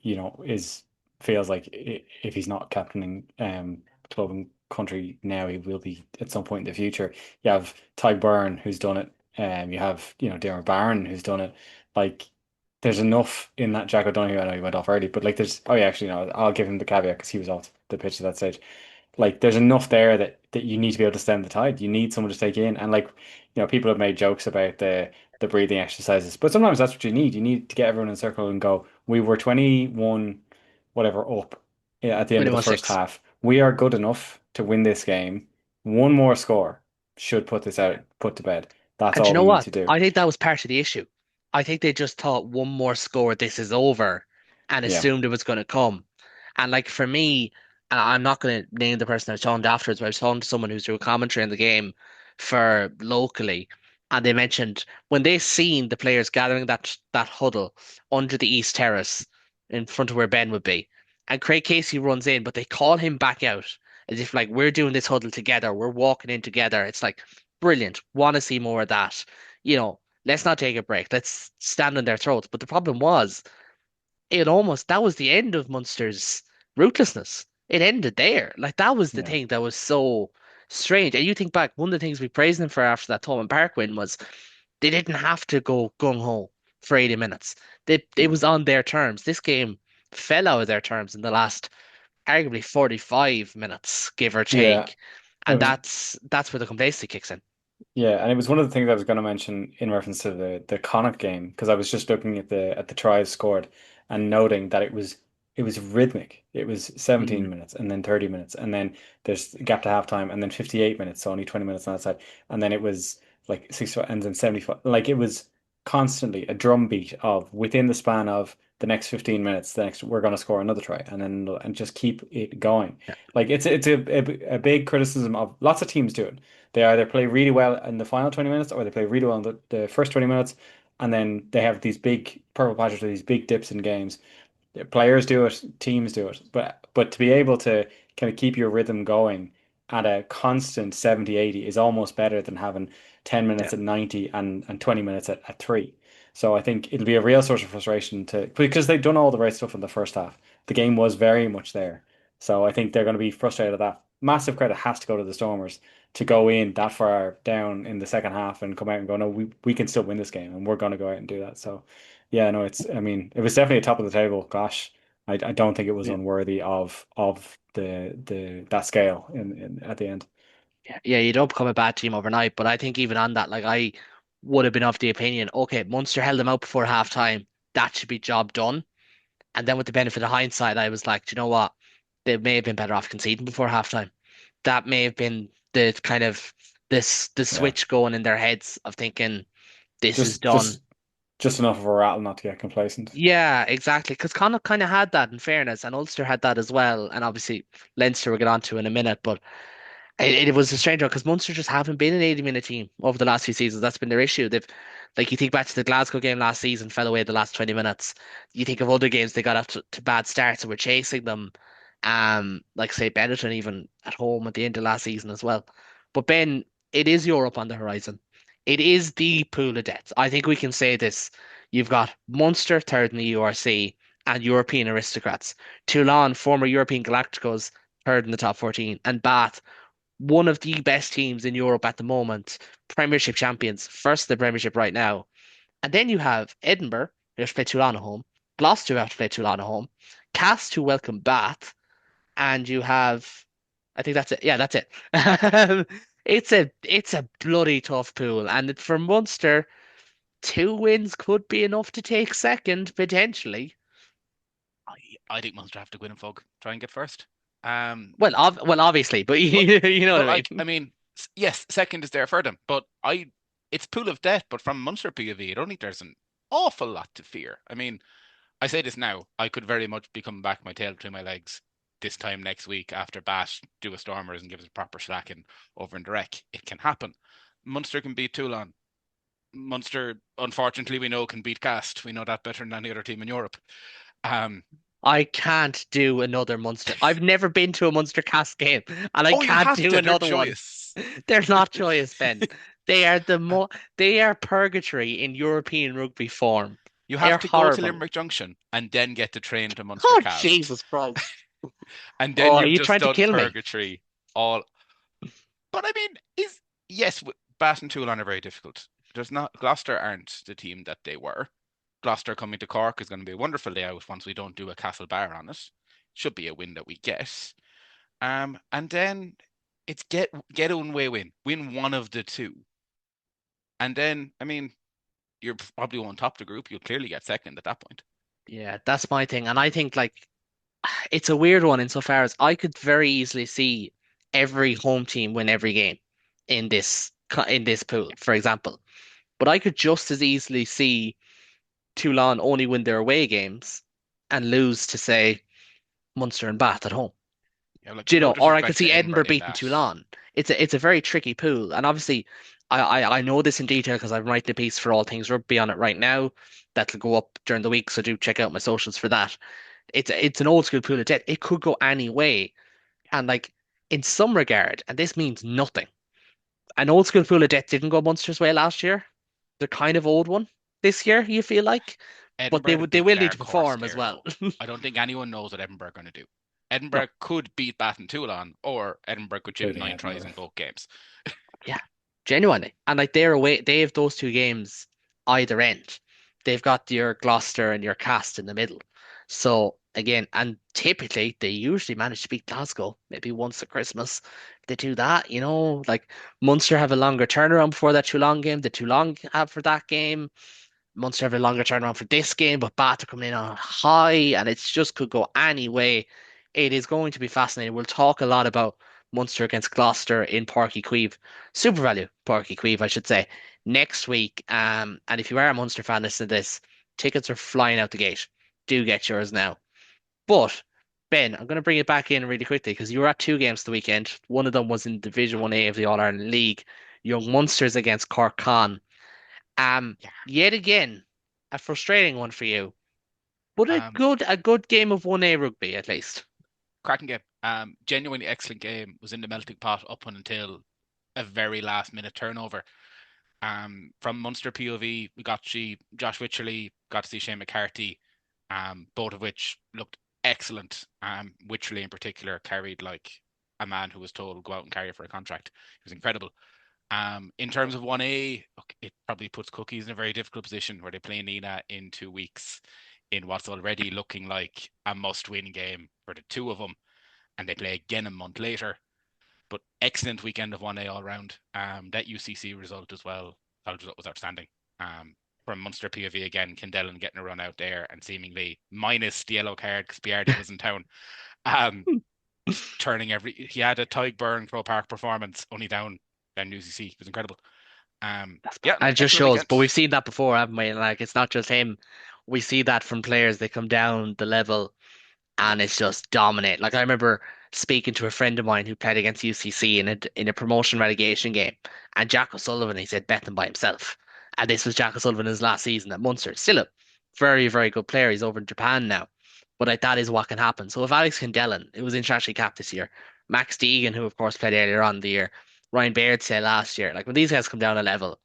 is feels like if he's not captaining club and country now, he will be at some point in the future. You have Ty Byrne who's done it. You have Darren Barron who's done it. Like there's enough in that Jack O'Donoghue. I know he went off early, but like there's oh yeah, actually no, I'll give him the caveat because he was off the pitch at that stage. Like there's enough there that you need to be able to stem the tide. You need someone to take in, and like people have made jokes about the breathing exercises, but sometimes that's what you need. You need to get everyone in a circle and go. We were 21 whatever up at the end of the first 21-6. half. We are good enough to win this game. One more score should put this out, put to bed. That's And you all know we need what? to do. I think that was part of the issue. I think they just thought one more score, this is over, and Yeah. assumed it was going to come. And like for me, and I'm not going to name the person I was talking to afterwards, but I was talking to someone who's doing commentary in the game for locally, and they mentioned when they seen the players gathering that huddle under the East Terrace in front of where Ben would be, and Craig Casey runs in, but they call him back out as if like we're doing this huddle together, we're walking in together. It's like brilliant. Want to see more of that. Let's not take a break. Let's stand on their throats. But the problem was that was the end of Munster's ruthlessness. It ended there. Like that was the Yeah. thing that was so strange. And you think back, one of the things we praised them for after that Thomond Park win was they didn't have to go gung ho for 80 minutes. It Yeah. was on their terms. This game fell out of their terms in the last arguably 45 minutes, give or Yeah. take. It And was that's where the complacency kicks in. Yeah, and it was one of the things I was going to mention in reference to the Connacht game because I was just looking at the tries scored and noting that it was rhythmic. It was 17 Mm, minutes and then 30 minutes and then there's a gap to halftime and then 58 minutes, so only 20 minutes on that side. And then it was like 65 and then 75. Like it was constantly a drum beat of within the span of the next 15 minutes, the next we're going to score another try and just keep it going. yeah, Like it's a big criticism of lots of teams do it. They either play really well in the final 20 minutes or they play really well in the first 20 minutes. And then they have these big purple patches or these big dips in games. Players do it, teams do it. But to be able to kind of keep your rhythm going at a constant 70, 80 is almost better than having 10 yeah, minutes at 90 and 20 minutes at 3. So I think it'll be a real source of frustration because they've done all the right stuff in the first half. The game was very much there. So I think they're going to be frustrated at that. Massive credit has to go to the Stormers to go in that far down in the second half and come out and go, no, we can still win this game and we're going to go out and do that. So yeah, no, I mean, it was definitely a top of the table. Gosh, I don't think it was yeah. unworthy of the that scale in at the end. Yeah, you don't become a bad team overnight, but I think even on that, like I would have been of the opinion, okay, Munster held them out before half time. That should be job done. And then with the benefit of hindsight, I was like, do you know what? They may have been better off conceding before half time. That may have been the kind of the Yeah, switch going in their heads of thinking this is just done. just just enough of a rattle not to get complacent. Yeah, exactly. Because Connacht kind of had that in fairness, and Ulster had that as well. And obviously Leinster we'll get on to in a minute, but it was a strange one because Munster just haven't been an 80-minute team over the last few seasons. That's been their issue. Like, you think back to the Glasgow game last season, fell away the last 20 minutes. You think of other games they got off to bad starts and were chasing them. Like say Benetton even at home at the end of last season as well. But Ben, it is Europe on the horizon. It is the pool of death. I think we can say this. You've got Munster third in the URC and European aristocrats. Toulon, former European Galacticos, third in the top 14, and Bath one of the best teams in Europe at the moment, Premiership champions, first in the Premiership right now. And then you have Edinburgh, who have to play Toulon at home, Gloucester, who have to play Toulon at home, Cast, who welcome Bath, and you have, I think that's it. Yeah, that's it. It's a bloody tough pool, and for Munster, two wins could be enough to take second potentially. I, I think Munster have to win and Fog, try and get first. Um, Well, obviously, but but you know what but I like mean. I mean, yes, second is there for them, but it's pool of death. But from Munster POV, I don't think there's an awful lot to fear. I mean, I say this now, I could very much be coming back my tail between my legs this time next week after Bash do a Stormers and give us a proper slacking over in the Rec. It can happen. Munster can beat Toulon. Munster, unfortunately, we know can beat Cast. We know that better than any other team in Europe. Um, I can't do another Munster. I've never been to a Munster cast game, and I oh, you can't have do to. They're another one. joyous. They're not joyous, Ben. They are they are purgatory in European rugby form. You They're have to go to horrible. Limerick Junction and then get the train to Munster Oh, Cast. Jesus Christ. And Oh, then are you've you just trying to done kill me? purgatory all. But I mean, is yes, Bath and Toulon are very difficult. There's not Gloucester aren't the team that they were. Gloucester coming to Cork is going to be a wonderful layout once we don't do a Castle Bar on it. Should be a win that we get. And then it's get a one way win one of the two, and then I mean you're probably on top of the group. You'll clearly get second at that point. Yeah, that's my thing. And I think like it's a weird one insofar as I could very easily see every home team win every game in this pool, for example. But I could just as easily see Toulon only win their away games and lose to say Munster and Bath at home. Yeah, like Do you no know, or I could disrespect see to Edinburgh Edinburgh in beating that. Toulon. It's a very tricky pool, and obviously, I know this in detail because I'm writing a piece for All Things Rugby on it right now. That'll go up during the week, so do check out my socials for that. It's an old school pool of death. It could go any way, and like in some regard, and this means nothing. An old school pool of death didn't go Munster's way last year. They're kind of old one this year. You feel like, but Edinburgh are the they big will need to dark horse perform as there, well. though. I don't think anyone knows what Edinburgh are going to do. No, Edinburgh could beat Bath and Toulon, or Edinburgh could chip in Including nine tries Edinburgh. in both games. yeah, genuinely. And like they're away, they have those two games either end. They've got your Gloucester and your Cast in the middle. So again, and typically they usually manage to beat Glasgow maybe once at Christmas. They do that, like Munster have a longer turnaround before that Toulon game. The Toulon have for that game. Munster have a longer turnaround for this game, but Bath are coming in on high, and it's just could go any way. It is going to be fascinating. We'll talk a lot about Munster against Gloucester in Páirc Uí Chaoimh, Super Value Páirc Uí Chaoimh, I should say, next week. And if you are a Munster fan listening to this, tickets are flying out the gate. Do get yours now. But Ben, I'm going to bring it back in really quickly because you were at two games the weekend. One of them was in Division 1A of the All Ireland League. Young Munsters against Cork Con. Yeah. Yet again, a frustrating one for you, but Um, a good game of 1A rugby at least. Cracking game. Genuinely excellent game. Was in the melting pot up until a very last minute turnover. From Munster POV, we got to see Josh Wycherley, got to see Shane McCarthy, both of which looked excellent. Wycherley in particular carried like a man who was told go out and carry for a contract. He was incredible. In terms of 1A, look, it probably puts Cookies in a very difficult position where they play Nina in 2 weeks in what's already looking like a must-win game for the two of them, and they play again a month later. But excellent weekend of 1A all round. That UCC result as well, college result was outstanding. From Munster POV again, Kindellan getting a run out there and seemingly minus the yellow card because Biardi was in town. Um, Turning he had a Tyg Burn Crow Park performance, only down UCC. It was incredible. Yeah, And no, it just excellent shows, but weekend. we've seen that before, haven't we? Like it's not just him. We see that from players. They come down the level and it's just dominate. Like I remember speaking to a friend of mine who played against UCC in a promotion relegation game, and Jack O'Sullivan, he said bet them by himself. And this was Jack O'Sullivan his last season at Munster. Still a very, very good player. He's over in Japan now. But like that is what can happen. So if Alex Kindellan, who was internationally capped this year, Max Deegan, who of course played earlier on in the year, Ryan Baird said last year, like when these guys come down a level,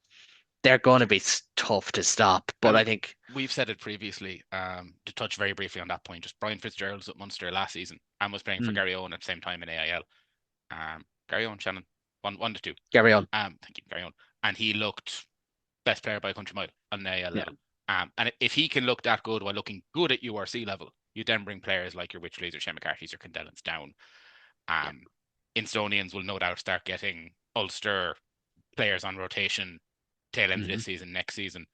they're going to be tough to stop. And But I look, think, we've said it previously. To touch very briefly on that point, just Brian Fitzgerald was at Munster last season and was playing for mm, Gary Owen at the same time in AIL. Gary Owen, Shannon, one to two. carry on. Thank you, Gary Owen, and he looked best player by a country mile on an AIL Yeah. level. And if he can look that good while looking good at URC level, you then bring players like your Wycherleys or Shane McCarthy's or Candellans down. Yeah. Instonians will no doubt start getting Ulster players on rotation tail end of hmm this season, next season.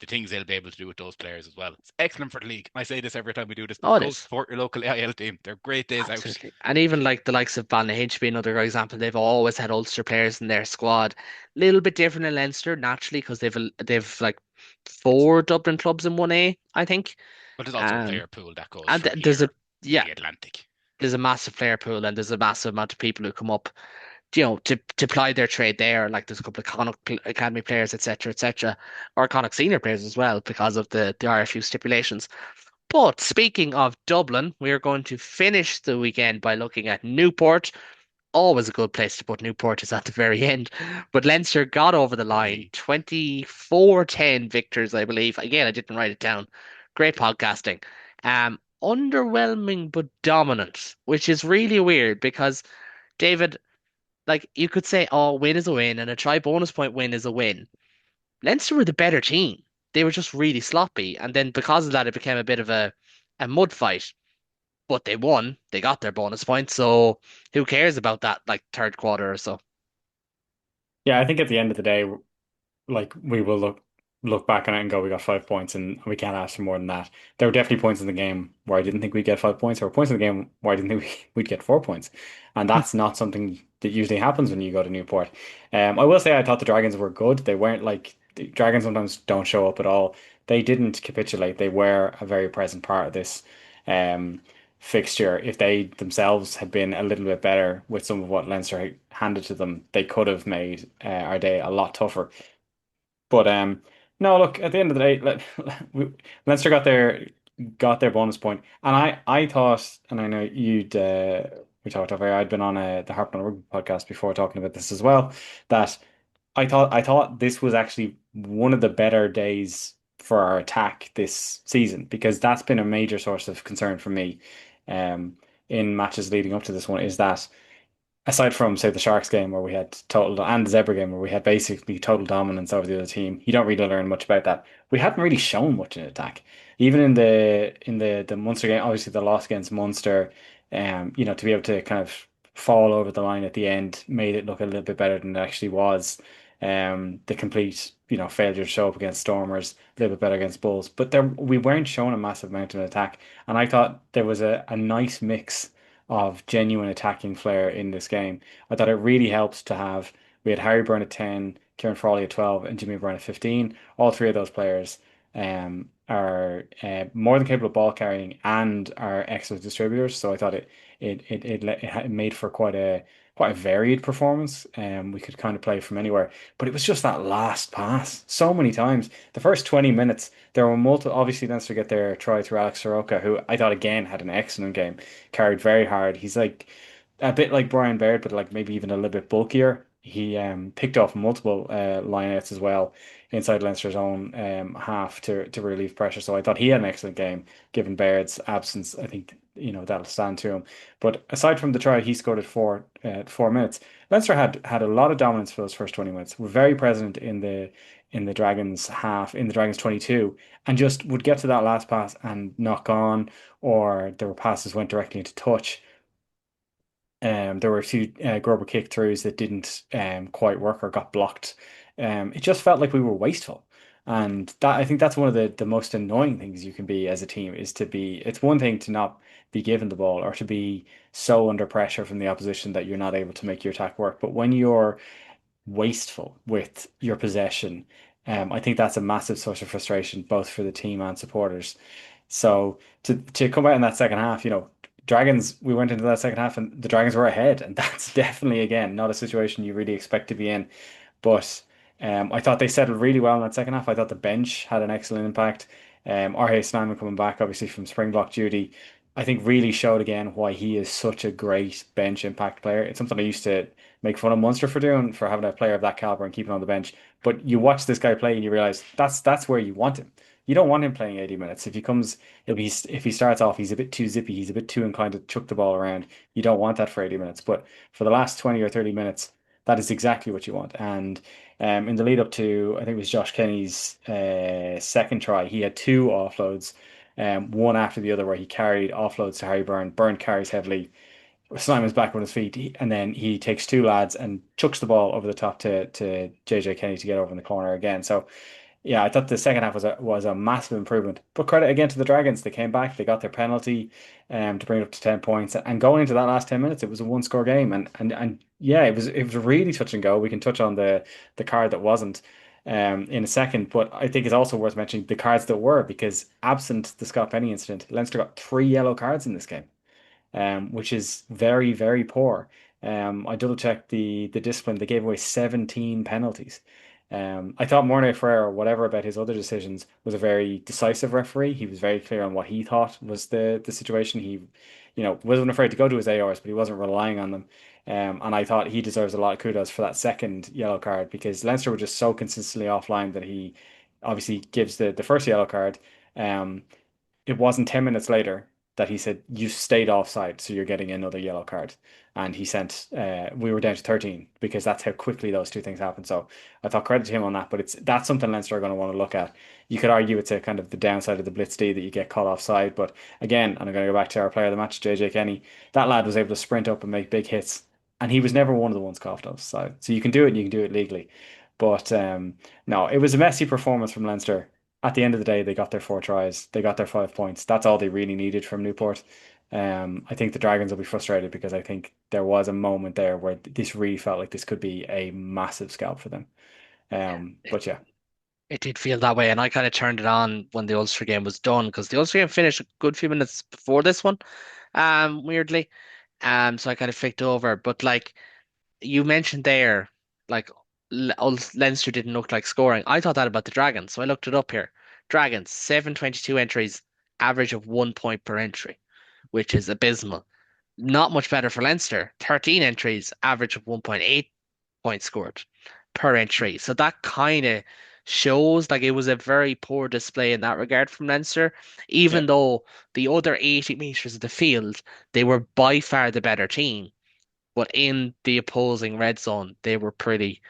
The things they'll be able to do with those players as well. It's excellent for the league. I say this every time we do this, but Oh, it go is. support your local AIL team. They're great days out. Absolutely. And even like the likes of Ballyhinch being another good example, they've always had Ulster players in their squad. Little bit different in Leinster, naturally, because they've like four Dublin clubs in 1A, I think. But there's also a Um, player pool that goes and from there's a here to yeah, the Atlantic. there's a massive player pool and there's a massive amount of people who come up, to ply their trade there. Like there's a couple of Connacht Academy players, etc., or Connacht senior players as well because of the RFU stipulations. But speaking of Dublin, we are going to finish the weekend by looking at Newport. Always a good place to put Newport is at the very end. But Leinster got over the line, Lovely. 24-10 victors, I believe. Again, I didn't write it down. Great podcasting. Underwhelming but dominant, which is really weird because David, like you could say, oh, win is a win and a try bonus point win is a win. Leinster were the better team. They were just really sloppy, and then because of that, it became a bit of a mud fight. But they won. They got their bonus points, so who cares about that like third quarter or so? Yeah, I think at the end of the day, like we will look back on it and go, we got 5 points, and we can't ask for more than that. There were definitely points in the game where I didn't think we'd get 5 points. There were points in the game where I didn't think we'd get 4 points, and that's not something that usually happens when you go to Newport. I will say I thought the Dragons were good. They weren't like the Dragons sometimes don't show up at all. They didn't capitulate. They were a very present part of this. Um, fixture, if they themselves had been a little bit better with some of what Leinster handed to them, they could have made our day a lot tougher. But no, look, at the end of the day, Leinster got their bonus point, and I thought, and I know you'd we talked over. I'd been on the Harp on Rugby podcast before talking about this as well. That I thought this was actually one of the better days for our attack this season, because that's been a major source of concern for me, um, in matches leading up to this one, is that aside from say the Sharks game where we had total and the Zebra game where we had basically total dominance over the other team, you don't really learn much about that. We hadn't really shown much in attack. Even in the Munster game, obviously the loss against Munster, to be able to kind of fall over the line at the end made it look a little bit better than it actually was. The complete, failure to show up against Stormers, a little bit better against Bulls. But there we weren't showing a massive amount of attack. And I thought there was a nice mix of genuine attacking flair in this game. I thought it really helped to have we had Harry Byrne at 10, Kieran Frawley at 12, and Jimmy Byrne at 15. All three of those players are more than capable of ball carrying and are excellent distributors. So I thought it made for quite a varied performance. We could kind of play from anywhere, but it was just that last pass so many times. The first 20 minutes, there were multiple. Obviously, Leinster get their try through Alex Soroka, who I thought again had an excellent game, carried very hard. He's like a bit like Brian Baird, but like maybe even a little bit bulkier. He picked off multiple lineouts as well inside Leinster's own half to relieve pressure. So I thought he had an excellent game, given Baird's absence. I think that'll stand to him. But aside from the try, he scored at 4 minutes. Leinster had a lot of dominance for those first 20 minutes. Were very present in the Dragons half, in the Dragons 22, and just would get to that last pass and knock on, or there were passes went directly into touch. There were a few Grober kick throughs that didn't quite work or got blocked. It just felt like we were wasteful. And that I think that's one of the most annoying things you can be as a team is to be, it's one thing to not be given the ball or to be so under pressure from the opposition that you're not able to make your attack work. But when you're wasteful with your possession, I think that's a massive source of frustration, both for the team and supporters. So to come out in that second half, Dragons, we went into that second half and the Dragons were ahead, and that's definitely again not a situation you really expect to be in. But I thought they settled really well in that second half. I thought the bench had an excellent impact. R.H. Snyman coming back, obviously from Springbok duty, I think really showed again why he is such a great bench impact player. It's something I used to make fun of Munster for doing, for having a player of that caliber and keeping on the bench. But you watch this guy play and you realize that's where you want him. You don't want him playing 80 minutes. If he starts off, he's a bit too zippy, he's a bit too inclined to chuck the ball around. You don't want that for 80 minutes. But for the last 20 or 30 minutes, that is exactly what you want. And in the lead up to, I think it was Josh Kenny's second try, he had two offloads, one after the other, where he carried offloads to Harry Byrne. Byrne carries heavily. Simon's back on his feet, and then he takes two lads and chucks the ball over the top to JJ Kenny to get over in the corner again. So yeah, I thought the second half was a massive improvement. But credit again to the Dragons. They came back, they got their penalty to bring it up to 10 points. And going into that last 10 minutes, it was a one score game. And yeah, it was really touch and go. We can touch on the card that wasn't in a second, but I think it's also worth mentioning the cards that were, because absent the Scott Penny incident, Leinster got three yellow cards in this game, which is very, very poor. I double checked the discipline. They gave away 17 penalties. I thought Morne Frere, whatever about his other decisions, was a very decisive referee. He was very clear on what he thought was the situation. He, wasn't afraid to go to his ARs, but he wasn't relying on them. And I thought he deserves a lot of kudos for that second yellow card, because Leinster were just so consistently offline that he obviously gives the first yellow card. Um, it wasn't 10 minutes later that he said, you stayed offside, so you're getting another yellow card. And he sent, we were down to 13, because that's how quickly those two things happened. So I thought credit to him on that, but that's something Leinster are going to want to look at. You could argue it's a kind of the downside of the Blitz D that you get caught offside. But again, and I'm going to go back to our player of the match, JJ Kenny, that lad was able to sprint up and make big hits. And he was never one of the ones caught offside. So you can do it and you can do it legally. But no, it was a messy performance from Leinster. At the end of the day, they got their four tries, they got their 5 points. That's all they really needed from Newport. I think the Dragons will be frustrated, because I think there was a moment there where this really felt like this could be a massive scalp for them. It, But yeah, it did feel that way, and I kind of turned it on when the Ulster game was done because the Ulster game finished a good few minutes before this one. weirdly. So I kind of flicked over. But like you mentioned there, like Leinster didn't look like scoring. I thought that about the Dragons, so I looked it up here. Dragons, 722 entries, average of 1 point per entry, which is abysmal. Not much better for Leinster. 13 entries, average of 1.8 points scored per entry. So that kind of shows like it was a very poor display in that regard from Leinster, Yeah. even though the other 80 meters of the field, they were by far the better team. But in the opposing red zone, they were pretty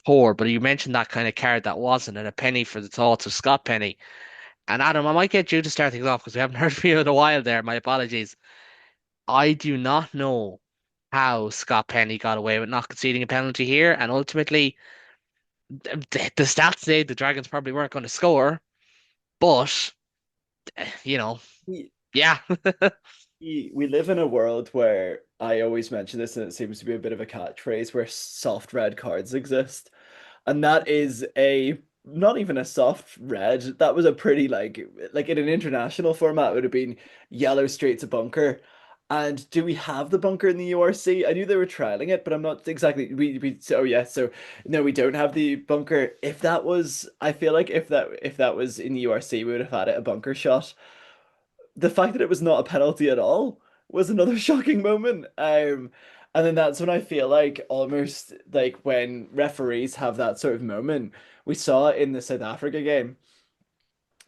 poor. But you mentioned that kind of card that wasn't, and a penny for the thoughts of Scott Penny. And Adam, I might get you to start things off because we haven't heard from you in a while there. My apologies. I do not know how Scott Penny got away with not conceding a penalty here, and ultimately the stats say the Dragons probably weren't going to score, but you know, We, yeah. we live in a world where I always mention this, and it seems to be a bit of a catchphrase where soft red cards exist. And that is a not even a soft red. That was a pretty like in an international format it would have been yellow straight to bunker. And do we have the bunker in the URC? I knew they were trialing it, but I'm not exactly we so yeah, so no, we don't have the bunker. If that was I feel like if that was in the URC, we would have had it a bunker shot. The fact that it was not a penalty at all was another shocking moment. And then that's when I feel like almost like when referees have that sort of moment, we saw it in the South Africa game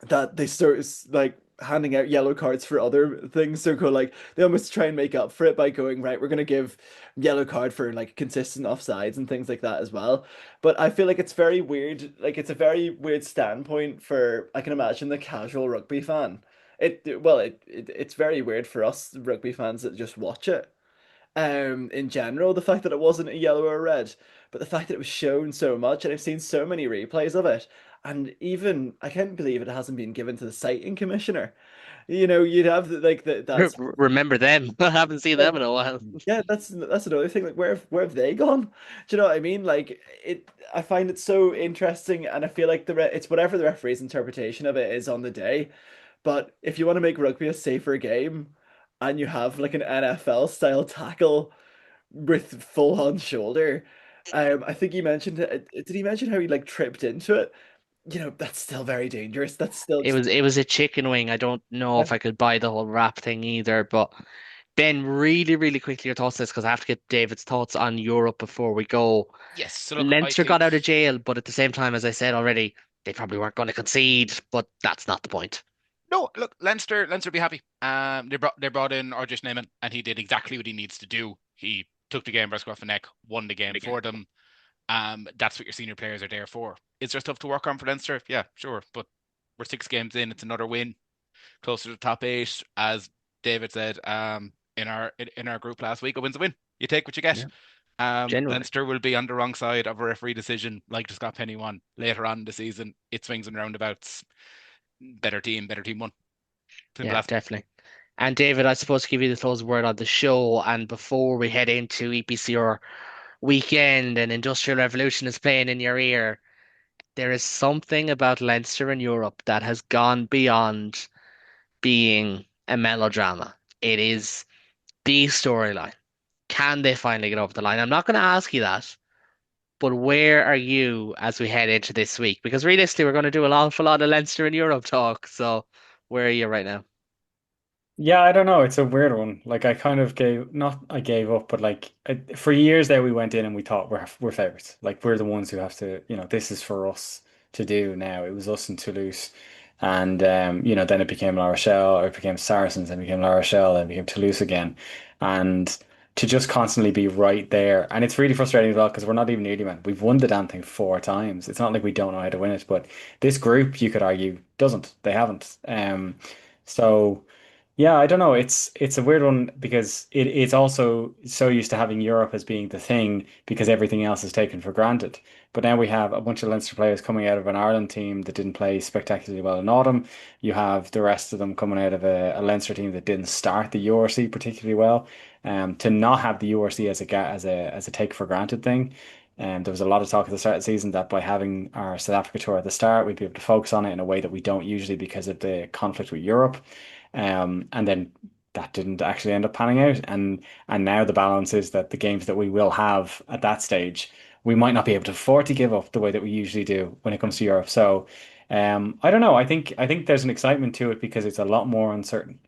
that they start like handing out yellow cards for other things. So go like they almost try and make up for it by going, right, we're gonna give yellow card for like consistent offsides and things like that as well. But I feel like it's very weird, like it's a very weird standpoint for I can imagine the casual rugby fan. It's very weird for us rugby fans that just watch it in general, the fact that it wasn't a yellow or a red, but the fact that it was shown so much, and I've seen so many replays of it, and even I can't believe it hasn't been given to the citing commissioner. You'd have that's Remember them? I haven't seen them in a while. yeah, that's another thing. Like, where have they gone? Do you know what I mean? Like, I find it so interesting, and I feel like it's whatever the referee's interpretation of it is on the day. But if you want to make rugby a safer game, and you have like an NFL style tackle with full on shoulder, I think he mentioned it. Did he mention how he like tripped into it? That's still very dangerous. That's still just It was a chicken wing. I don't know if I could buy the whole rap thing either, but Ben, really, really quickly your thoughts on this because I have to get David's thoughts on Europe before we go. Yes. So look, I Leinster got think out of jail, but at the same time, as I said already, they probably weren't going to concede, but that's not the point. no. Look, Leinster be happy. They brought in Arjun Neyman, and he did exactly what he needs to do. He took the game by the scruff of the neck, won the game for them. That's what your senior players are there for. Is there stuff to work on for Leinster? Yeah, sure. But we're 6 games in. It's another win, closer to the top eight. As David said, in our group last week, a win's a win. You take what you get. Yeah, genuinely. Leinster will be on the wrong side of a referee decision, like the Scott Penny one later on in the season. It swings and roundabouts. Better team won. Simple Yeah, as. definitely. And David, I suppose to give you the closing word on the show, and before we head into EPCR weekend and Industrial Revolution is playing in your ear, there is something about Leinster in Europe that has gone beyond being a melodrama. It is the storyline. Can they finally get over the line? I'm not going to ask you that, but where are you as we head into this week? Because realistically, we're going to do an awful lot of Leinster in Europe talk. So where are you right now? Yeah, I don't know. It's a weird one. Like I kind of gave not I gave up, but like for years there we went in and we thought we're favorites. Like we're the ones who have to, this is for us to do now. It was us and Toulouse. And then it became La Rochelle, or it became Saracens, and it became La Rochelle, and it became Toulouse again. And to just constantly be right there. And it's really frustrating as well because we're not even nearly man. We've won the damn thing 4 times. It's not like we don't know how to win it, but this group, you could argue, doesn't. They haven't. So yeah, I don't know. It's a weird one because it's also so used to having Europe as being the thing because everything else is taken for granted. But now we have a bunch of Leinster players coming out of an Ireland team that didn't play spectacularly well in autumn. You have the rest of them coming out of a Leinster team that didn't start the URC particularly well. To not have the URC as a take for granted thing. There was a lot of talk at the start of the season that by having our South Africa tour at the start, we'd be able to focus on it in a way that we don't usually because of the conflict with Europe. And then that didn't actually end up panning out. And now the balance is that the games that we will have at that stage, we might not be able to afford to give up the way that we usually do when it comes to Europe. So I don't know. I think there's an excitement to it because it's a lot more uncertain.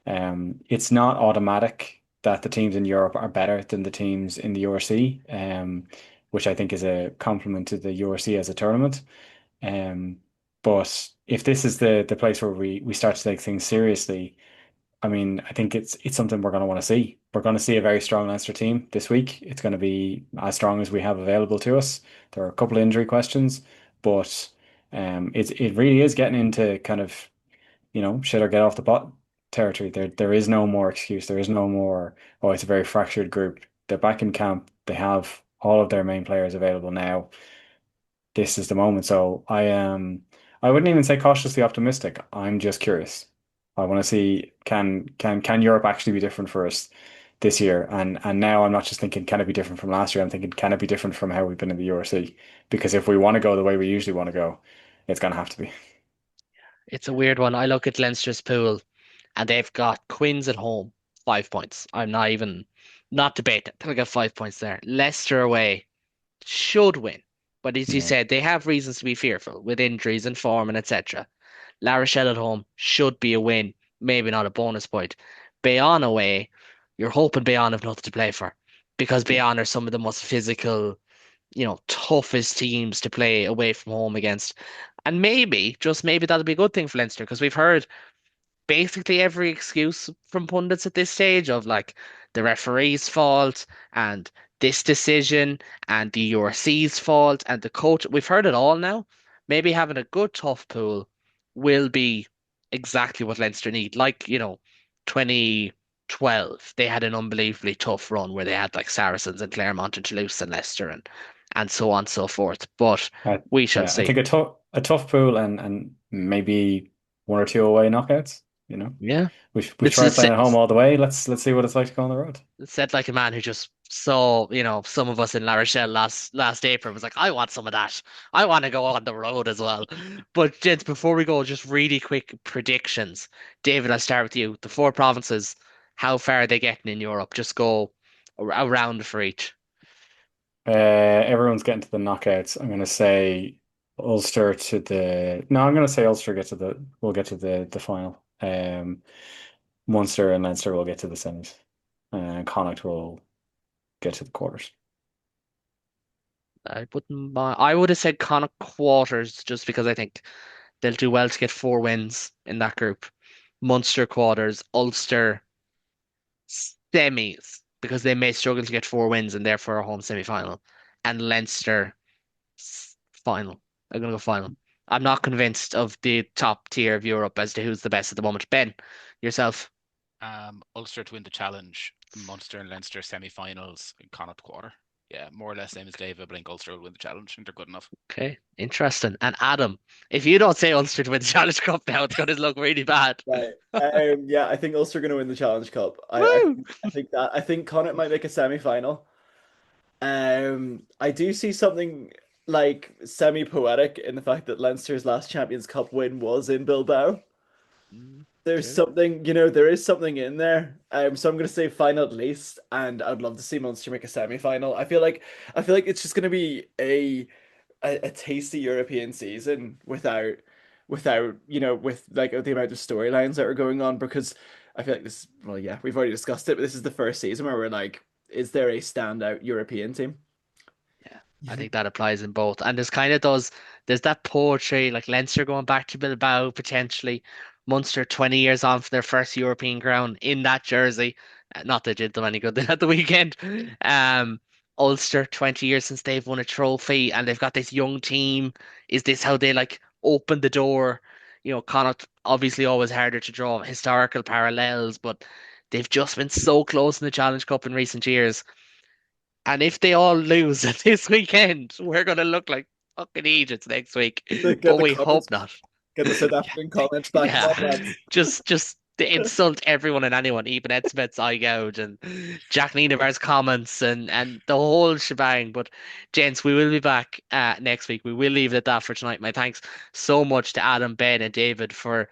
It's not automatic that the teams in Europe are better than the teams in the URC, which I think is a compliment to the URC as a tournament. Um, but if this is the place where we start to take things seriously, I mean, I think it's something we're going to want to see. We're going to see a very strong Leinster team this week. It's going to be as strong as we have available to us. There are a couple of injury questions, but it really is getting into kind of, shit or get off the pot territory. There is no more excuse. There is no more, oh, it's a very fractured group. They're back in camp. They have all of their main players available now. This is the moment. So I wouldn't even say cautiously optimistic. I'm just curious. I want to see can Europe actually be different for us this year? And now I'm not just thinking can it be different from last year? I'm thinking can it be different from how we've been in the URC? Because if we want to go the way we usually want to go, it's gonna have to be. It's a weird one. I look at Leinster's pool and they've got Quins at home, 5 points. I'm not even not debating. They'll get 5 points there. Leicester away should win. But as you Yeah. said, they have reasons to be fearful with injuries and form and etc. La Rochelle at home should be a win, maybe not a bonus point. Bayonne away, you're hoping Bayonne have nothing to play for because Bayonne are some of the most physical, toughest teams to play away from home against. And maybe, just maybe that'll be a good thing for Leinster because we've heard basically every excuse from pundits at this stage of like the referee's fault and this decision and the URC's fault and the coach. We've heard it all now. Maybe having a good tough pool will be exactly what Leinster need. Like, 2012, they had an unbelievably tough run where they had like Saracens and Claremont and Toulouse and Leicester and so on and so forth. But Uh, we shall yeah, I see. think a tough pool and maybe one or two away knockouts. You know, Yeah. we've It's, tried it's playing at home all the way. Let's see what it's like to go on the road. said like a man who just saw, some of us in La Rochelle last April was like, I want some of that. I want to go on the road as well. But gents, before we go, just really quick predictions. David, I'll start with you. The four provinces, how far are they getting in Europe? Just go around for each. Everyone's getting to the knockouts. I'm gonna say Ulster to the. No, I'm gonna say Ulster get to the. We'll get to the final. Munster and Leinster will get to the semis, and Connacht will get to the quarters. I wouldn't mind. I would have said Connacht quarters just because I think they'll do well to get 4 wins in that group. Munster quarters, Ulster semis because they may struggle to get 4 wins and therefore a home semi-final. And Leinster final. I'm gonna go final. I'm not convinced of the top tier of Europe as to who's the best at the moment. Ben, yourself. Ulster to win the challenge, Munster and Leinster semi-finals, and Connacht quarter. Yeah, more or less same as David. I think Ulster will win the challenge. I think they're good enough. Okay, interesting. And Adam, if you don't say Ulster to win the Challenge Cup now, it's gonna look really bad. Right. Yeah, I think Ulster are going to win the Challenge Cup. Woo! I think Connacht might make a semi-final. I do see something like semi-poetic in the fact that Leinster's last Champions Cup win was in Bilbao. There's True. something, there is something in there. So I'm going to say final at least, and I'd love to see Munster make a semi-final. I feel like it's just going to be a tasty European season without with like the amount of storylines that are going on because I feel like this well yeah we've already discussed it but this is the first season where we're like is there a standout European team? Yeah, I think that applies in both. And there's that poetry, like Leinster going back to Bilbao potentially, Munster 20 years on for their first European crown in that jersey. Not that it did them any good at the weekend. Um, Ulster 20 years since they've won a trophy and they've got this young team. Is this how they like open the door? Connacht obviously always harder to draw historical parallels, but they've just been so close in the Challenge Cup in recent years. And if they all lose this weekend, we're gonna look like fucking Egypt next week. Get But the we comments, hope not. get the South African comments back. Come on, Yeah. lads. Just to insult everyone and anyone, even Ed Smith's eye gouge and Jack Nienaber's comments and the whole shebang. But gents, we will be back next week. We will leave it at that for tonight. My thanks so much to Adam, Ben, and David for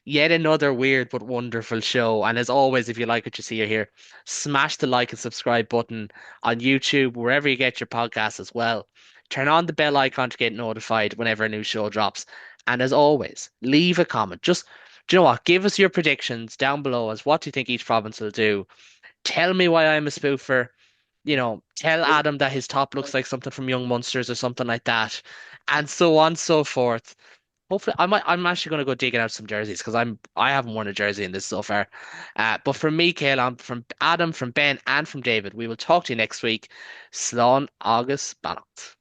Yet another weird but wonderful show. And as always, if you like what you see or hear, smash the like and subscribe button on YouTube, wherever you get your podcasts as well. Turn on the bell icon to get notified whenever a new show drops. And as always, leave a comment. Just, do you know what? Give us your predictions down below as what do you think each province will do. Tell me why I'm a spoofer. Tell Adam that his top looks like something from Young Munsters or something like that, and so on and so forth. Hopefully, I'm actually going to go digging out some jerseys because I haven't worn a jersey in this so far. But from me, Caelan, from Adam, from Ben, and from David, we will talk to you next week. Slán agus Bannacht.